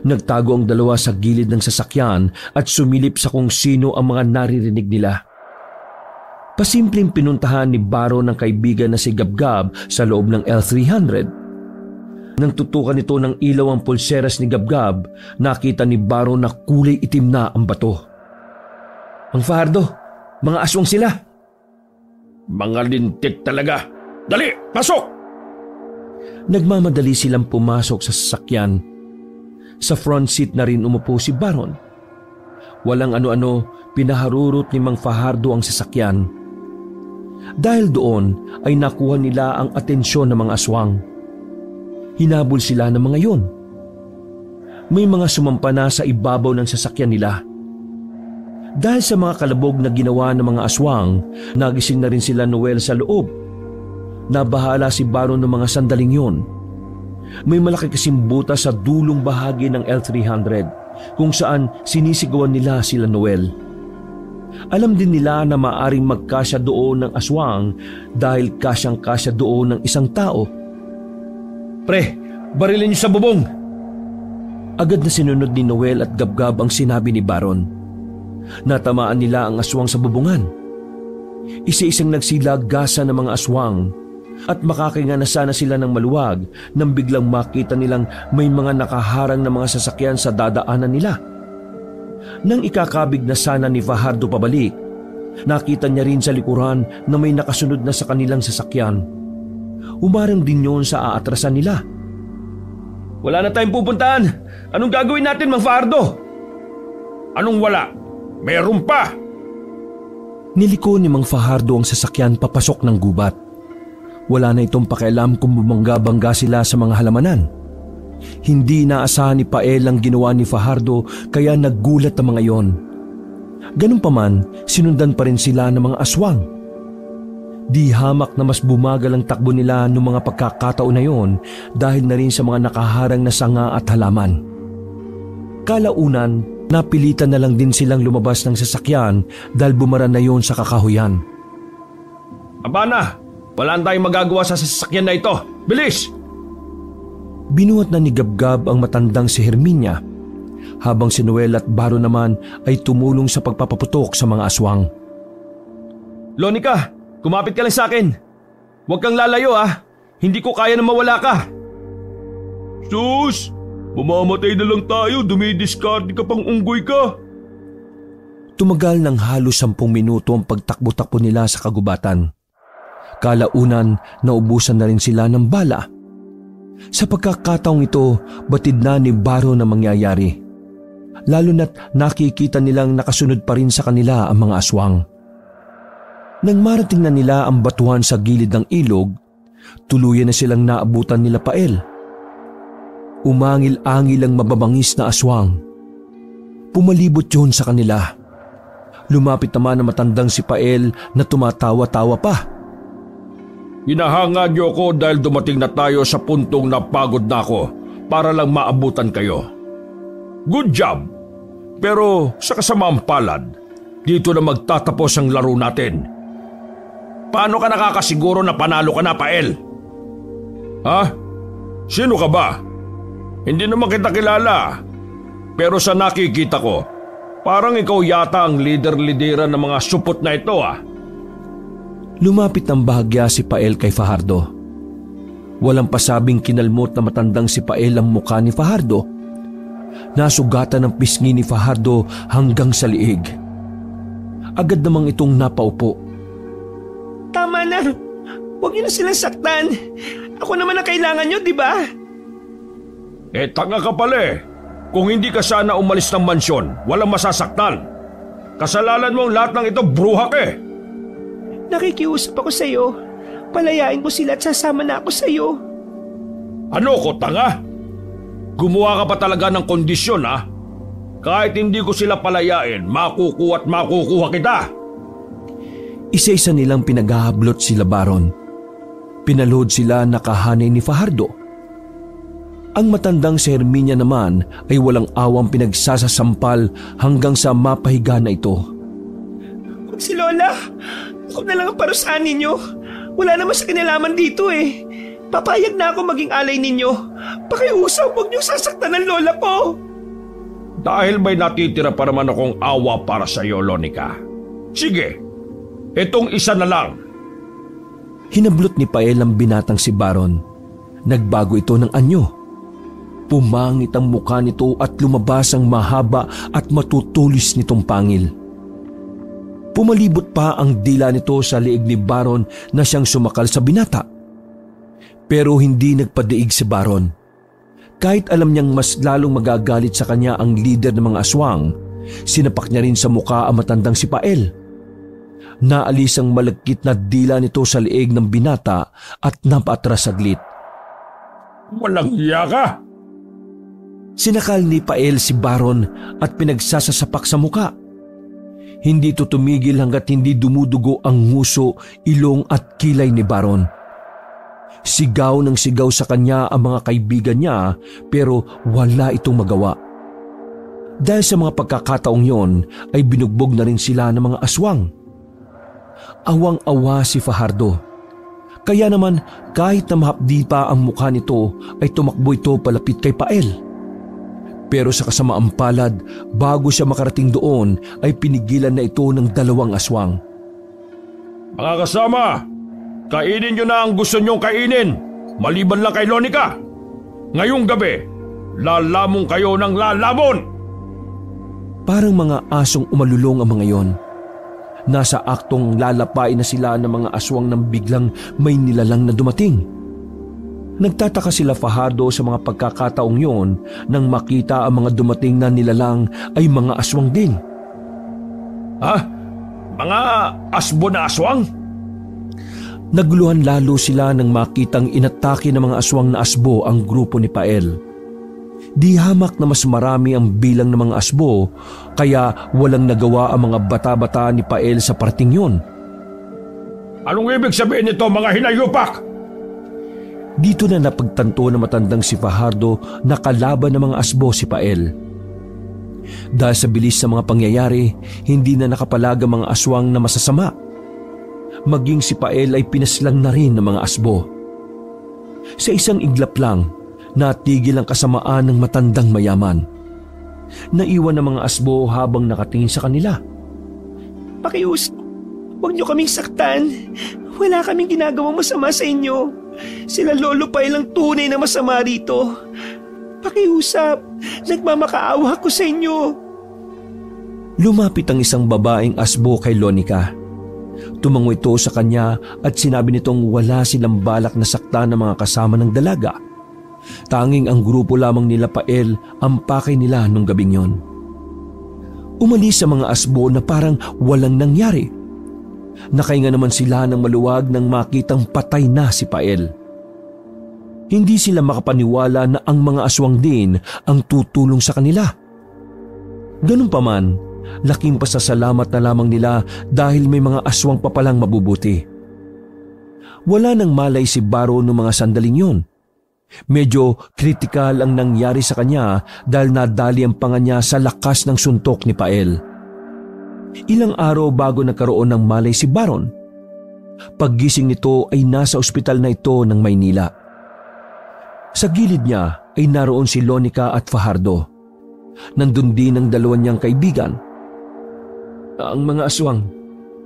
Nagtago ang dalawa sa gilid ng sasakyan at sumilip sa kung sino ang mga naririnig nila. Pasimpleng pinuntahan ni Baron ng kaibigan na si Gabgab sa loob ng L300. Nang tutukan nito ng ilaw ang pulseras ni Gabgab, nakita ni Baron na kulay itim na ang bato. Ang Fajardo, mga aswang sila! Mga lintik talaga! Dali, pasok! Nagmamadali silang pumasok sa sasakyan. Sa front seat na rin umupo si Baron. Walang ano-ano, pinaharurot ni Mang Fajardo ang sasakyan. Dahil doon ay nakuha nila ang atensyon ng mga aswang. Hinabol sila ng mga yon. May mga sumampa na sa ibabaw ng sasakyan nila. Dahil sa mga kalabog na ginawa ng mga aswang, nagising na rin sila Noel sa loob. Nabahala si Baron ng mga sandaling yon. May malaki kasing butas sa dulong bahagi ng L300 kung saan sinisigawan nila sila Noel. Alam din nila na maaring magkasya doon ng aswang dahil kasyang-kasya doon ng isang tao. Pre, barilin niyo sa bubong! Agad na sinunod ni Noel at Gabgab ang sinabi ni Baron. Natamaan nila ang aswang sa bubungan. Isa-isang nagsilagasan ng mga aswang at makakahinga na sana sila ng maluwag nang biglang makita nilang may mga nakaharang na mga sasakyan sa dadaanan nila. Nang ikakabig na sana ni Fajardo pabalik, nakita niya rin sa likuran na may nakasunod na sa kanilang sasakyan. Umarang din yun sa aatrasan nila. Wala na tayong pupuntahan. Anong gagawin natin, Mang Fajardo? Anong wala? Meron pa! Niliko ni Mang Fajardo ang sasakyan papasok ng gubat. Wala na itong pakialam kung bumangga-bangga sila sa mga halamanan. Hindi inaasahan ni Pael ang ginawa ni Fajardo kaya naggulat ang mga iyon. Ganun pa man, sinundan pa rin sila ng mga aswang. Di hamak na mas bumagal ang takbo nila noong mga pagkakataon na yon dahil na rin sa mga nakaharang na sanga at halaman. Kalaunan, napilitan na lang din silang lumabas ng sasakyan dahil bumara na yon sa kakahuyan. Abana, wala tayong magagawa sa sasakyan na ito. Bilis! Binuhat na ni Gabgab ang matandang si Herminia, habang si Noel at Baro naman ay tumulong sa pagpapaputok sa mga aswang. Lonica, kumapit ka lang sa akin. Huwag kang lalayo Hindi ko kaya na mawala ka. Sus! Mamamatay na lang tayo, dumidiskarte ka pang unggoy ka. Tumagal ng halos 10 minuto ang pagtakbo-takbo nila sa kagubatan. Kalaunan, naubusan na rin sila ng bala. Sa pagkakataong ito, batid na ni Baro na mangyayari. Lalo na't nakikita nilang nakasunod pa rin sa kanila ang mga aswang. Nang marating na nila ang batuhan sa gilid ng ilog, tuluyan na silang naabutan nila Pael. Umangil-angil ang mababangis na aswang. Pumalibot yun sa kanila. Lumapit naman ang matandang si Pael na tumatawa-tawa pa. Hinahanga niyo ako dahil dumating na tayo sa puntong napagod na ako para lang maabutan kayo. Good job! Pero sa kasamaang palad, dito na magtatapos ang laro natin. Paano ka nakakasiguro na panalo ka na, Pael? Ha? Sino ka ba? Hindi naman kita kilala. Pero sa nakikita ko, parang ikaw yata ang leader-lidera ng mga supot na ito Lumapit ng bahagya si Pael kay Fajardo. Walang pasabing kinalmot na matandang si Pael ang mukha ni Fajardo. Nasugatan ng pisngi ni Fajardo hanggang sa liig. Agad namang itong napaupo. Tama na. Huwag niyo na silang saktan. Ako naman ang kailangan niyo, di ba? Tanga ka pala Kung hindi ka sana umalis ng mansyon, walang masasaktan. Kasalanan mo ang lahat ng ito, bruha ka Nakikiusap ako sa iyo. Palayain ko sila at sasama na ako sa iyo. Ano ko, tanga? Gumawa ka pa talaga ng kondisyon, Kahit hindi ko sila palayain, makukuha at makukuha kita. Isa-isa nilang pinaghahablot sila Baron. Pinalood sila nakahanay ni Fajardo. Ang matandang si Herminia naman ay walang awang pinagsasasampal hanggang sa mapahiga na ito. Huwag si Lola! Ako na lang ang parusahan ninyo. Wala naman sa kinalaman dito Papayag na ako maging alay ninyo. Pakiusap, huwag niyong sasaktan ang lola ko. Dahil may natitira pa naman akong awa para sa iyo, Lonica. Sige, itong isa na lang. Hinablot ni Pael ang binatang si Baron. Nagbago ito ng anyo. Pumangit ang mukha nito at lumabas ang mahaba at matutulis nitong pangil. Pumalibot pa ang dila nito sa liig ni Baron na siyang sumakal sa binata. Pero hindi nagpadaig si Baron. Kahit alam niyang mas lalong magagalit sa kanya ang lider ng mga aswang, sinapak niya rin sa mukha ang matandang si Pael. Naalis ang malagkit na dila nito sa liig ng binata at napatras saglit. Walang hiya ka! Sinakal ni Pael si Baron at pinagsasasapak sa mukha. Hindi ito tumigil hanggat hindi dumudugo ang nguso, ilong at kilay ni Baron. Sigaw ng sigaw sa kanya ang mga kaibigan niya pero wala itong magawa. Dahil sa mga pagkakataong yon ay binugbog na rin sila ng mga aswang. Awang-awa si Fajardo. Kaya naman kahit na mahapdi pa ang mukha nito ay tumakbo ito palapit kay Pael. Pero sa kasamaang palad, bago siya makarating doon ay pinigilan na ito ng 2 aswang. Mga kasama, kainin nyo na ang gusto nyong kainin, maliban lang kay Lonica. Ngayong gabi, lalamon kayo ng lalamon! Parang mga asong umalulong ang mga yon. Nasa aktong lalapain na sila ng mga aswang nang biglang may nilalang na dumating. Nagtataka sila Fajardo sa mga pagkakataong yon nang makita ang mga dumating na nilalang ay mga aswang din. Ha? Mga asbo na aswang? Naguluhan lalo sila nang makitang inatake ng mga aswang na asbo ang grupo ni Pael. Di hamak na mas marami ang bilang ng mga asbo kaya walang nagawa ang mga bata-bata ni Pael sa parting yun. Anong ibig sabihin nito mga hinayupak? Dito na napagtanto na matandang si Fajardo na kalaban ng mga asbo si Pael. Dahil sa bilis ng mga pangyayari, hindi na nakapalag ang mga aswang na masasama. Maging si Pael ay pinaslang na rin ng mga asbo. Sa isang iglap lang, natigil ang kasamaan ng matandang mayaman. Naiwan ng mga asbo habang nakatingin sa kanila. Pakiusap, huwag niyo kaming saktan. Wala kaming ginagawang masama sa inyo. Sila Lolo Pael ang tunay na masama rito. Pakiusap, nagmamakaawa ko sa inyo. Lumapit ang isang babaeng asbo kay Lonica. Tumango ito sa kanya at sinabi nitong wala silang balak na saktan ng mga kasama ng dalaga. Tanging ang grupo lamang nila Pael ang pakay nila nung gabing yon. Umalis sa mga asbo na parang walang nangyari. Nakahinga naman sila ng maluwag nang makitang patay na si Pael. Hindi sila makapaniwala na ang mga aswang din ang tutulong sa kanila. Ganun pa man, laking pasasalamat na lamang nila dahil may mga aswang pa palang mabubuti. Wala nang malay si Baro noong mga sandaling yun. Medyo kritikal ang nangyari sa kanya dahil nadali ang panga niya sa lakas ng suntok ni Pael. Ilang araw bago nagkaroon ng malay si Baron. Paggising nito ay nasa ospital na ito ng Maynila. Sa gilid niya ay naroon si Lonica at Fajardo. Nandun din ang dalawa niyang kaibigan. Ang mga aswang,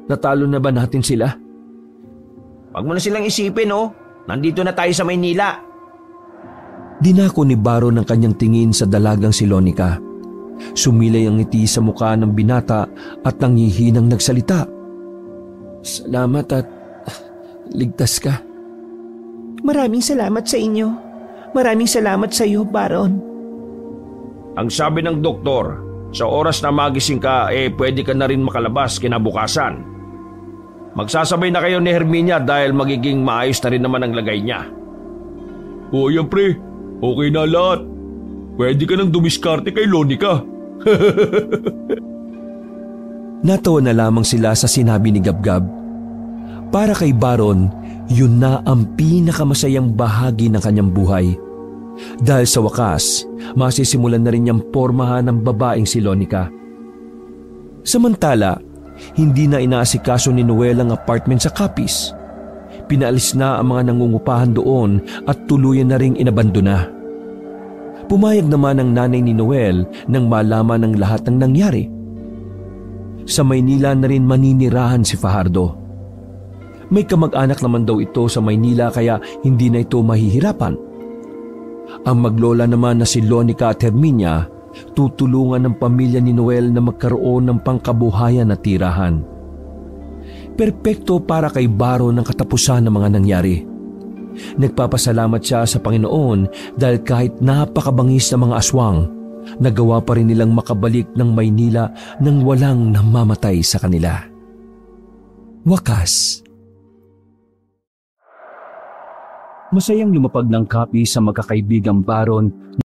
natalo na ba natin sila? Huwag mo na silang isipin, oh. Nandito na tayo sa Maynila. Dinako ni Baron ang kanyang tingin sa dalagang si Lonica. Sumilay ang ngiti sa mukha ng binata at nanghihinang nagsalita. Salamat at ligtas ka. Maraming salamat sa inyo. Maraming salamat sa iyo, Baron. Ang sabi ng doktor, sa oras na magising ka, pwede ka na rin makalabas kinabukasan. Magsasabay na kayo ni Herminia dahil magiging maayos na rin naman ang lagay niya. O yan pre, okay na lahat. Pwede ka nang dumiskarte kay Lonica. Natawa na lamang sila sa sinabi ni Gabgab. Para kay Baron, yun na ang pinakamasayang bahagi ng kanyang buhay. Dahil sa wakas, masisimulan na rin niyang pormahan ng babaeng si Lonica. Samantala, hindi na inaasikaso ni Noel ang apartment sa Capiz. Pinaalis na ang mga nangungupahan doon at tuluyan na ring inabandona. Pumayag naman ang nanay ni Noel nang malaman ng lahat ng nangyari. Sa Maynila na rin maninirahan si Fajardo. May kamag-anak naman daw ito sa Maynila kaya hindi na ito mahihirapan. Ang maglola naman na si Lonica at Herminia, tutulungan ng pamilya ni Noel na magkaroon ng pangkabuhayan na tirahan. Perpekto para kay Baron ang katapusan ng mga nangyari. Nagpapasalamat siya sa Panginoon dahil kahit napakabangis na mga aswang, nagawa pa rin nilang makabalik ng Maynila nang walang namamatay sa kanila. Wakas. Masayang lumapag ng Capiz sa magkakaibigang Baron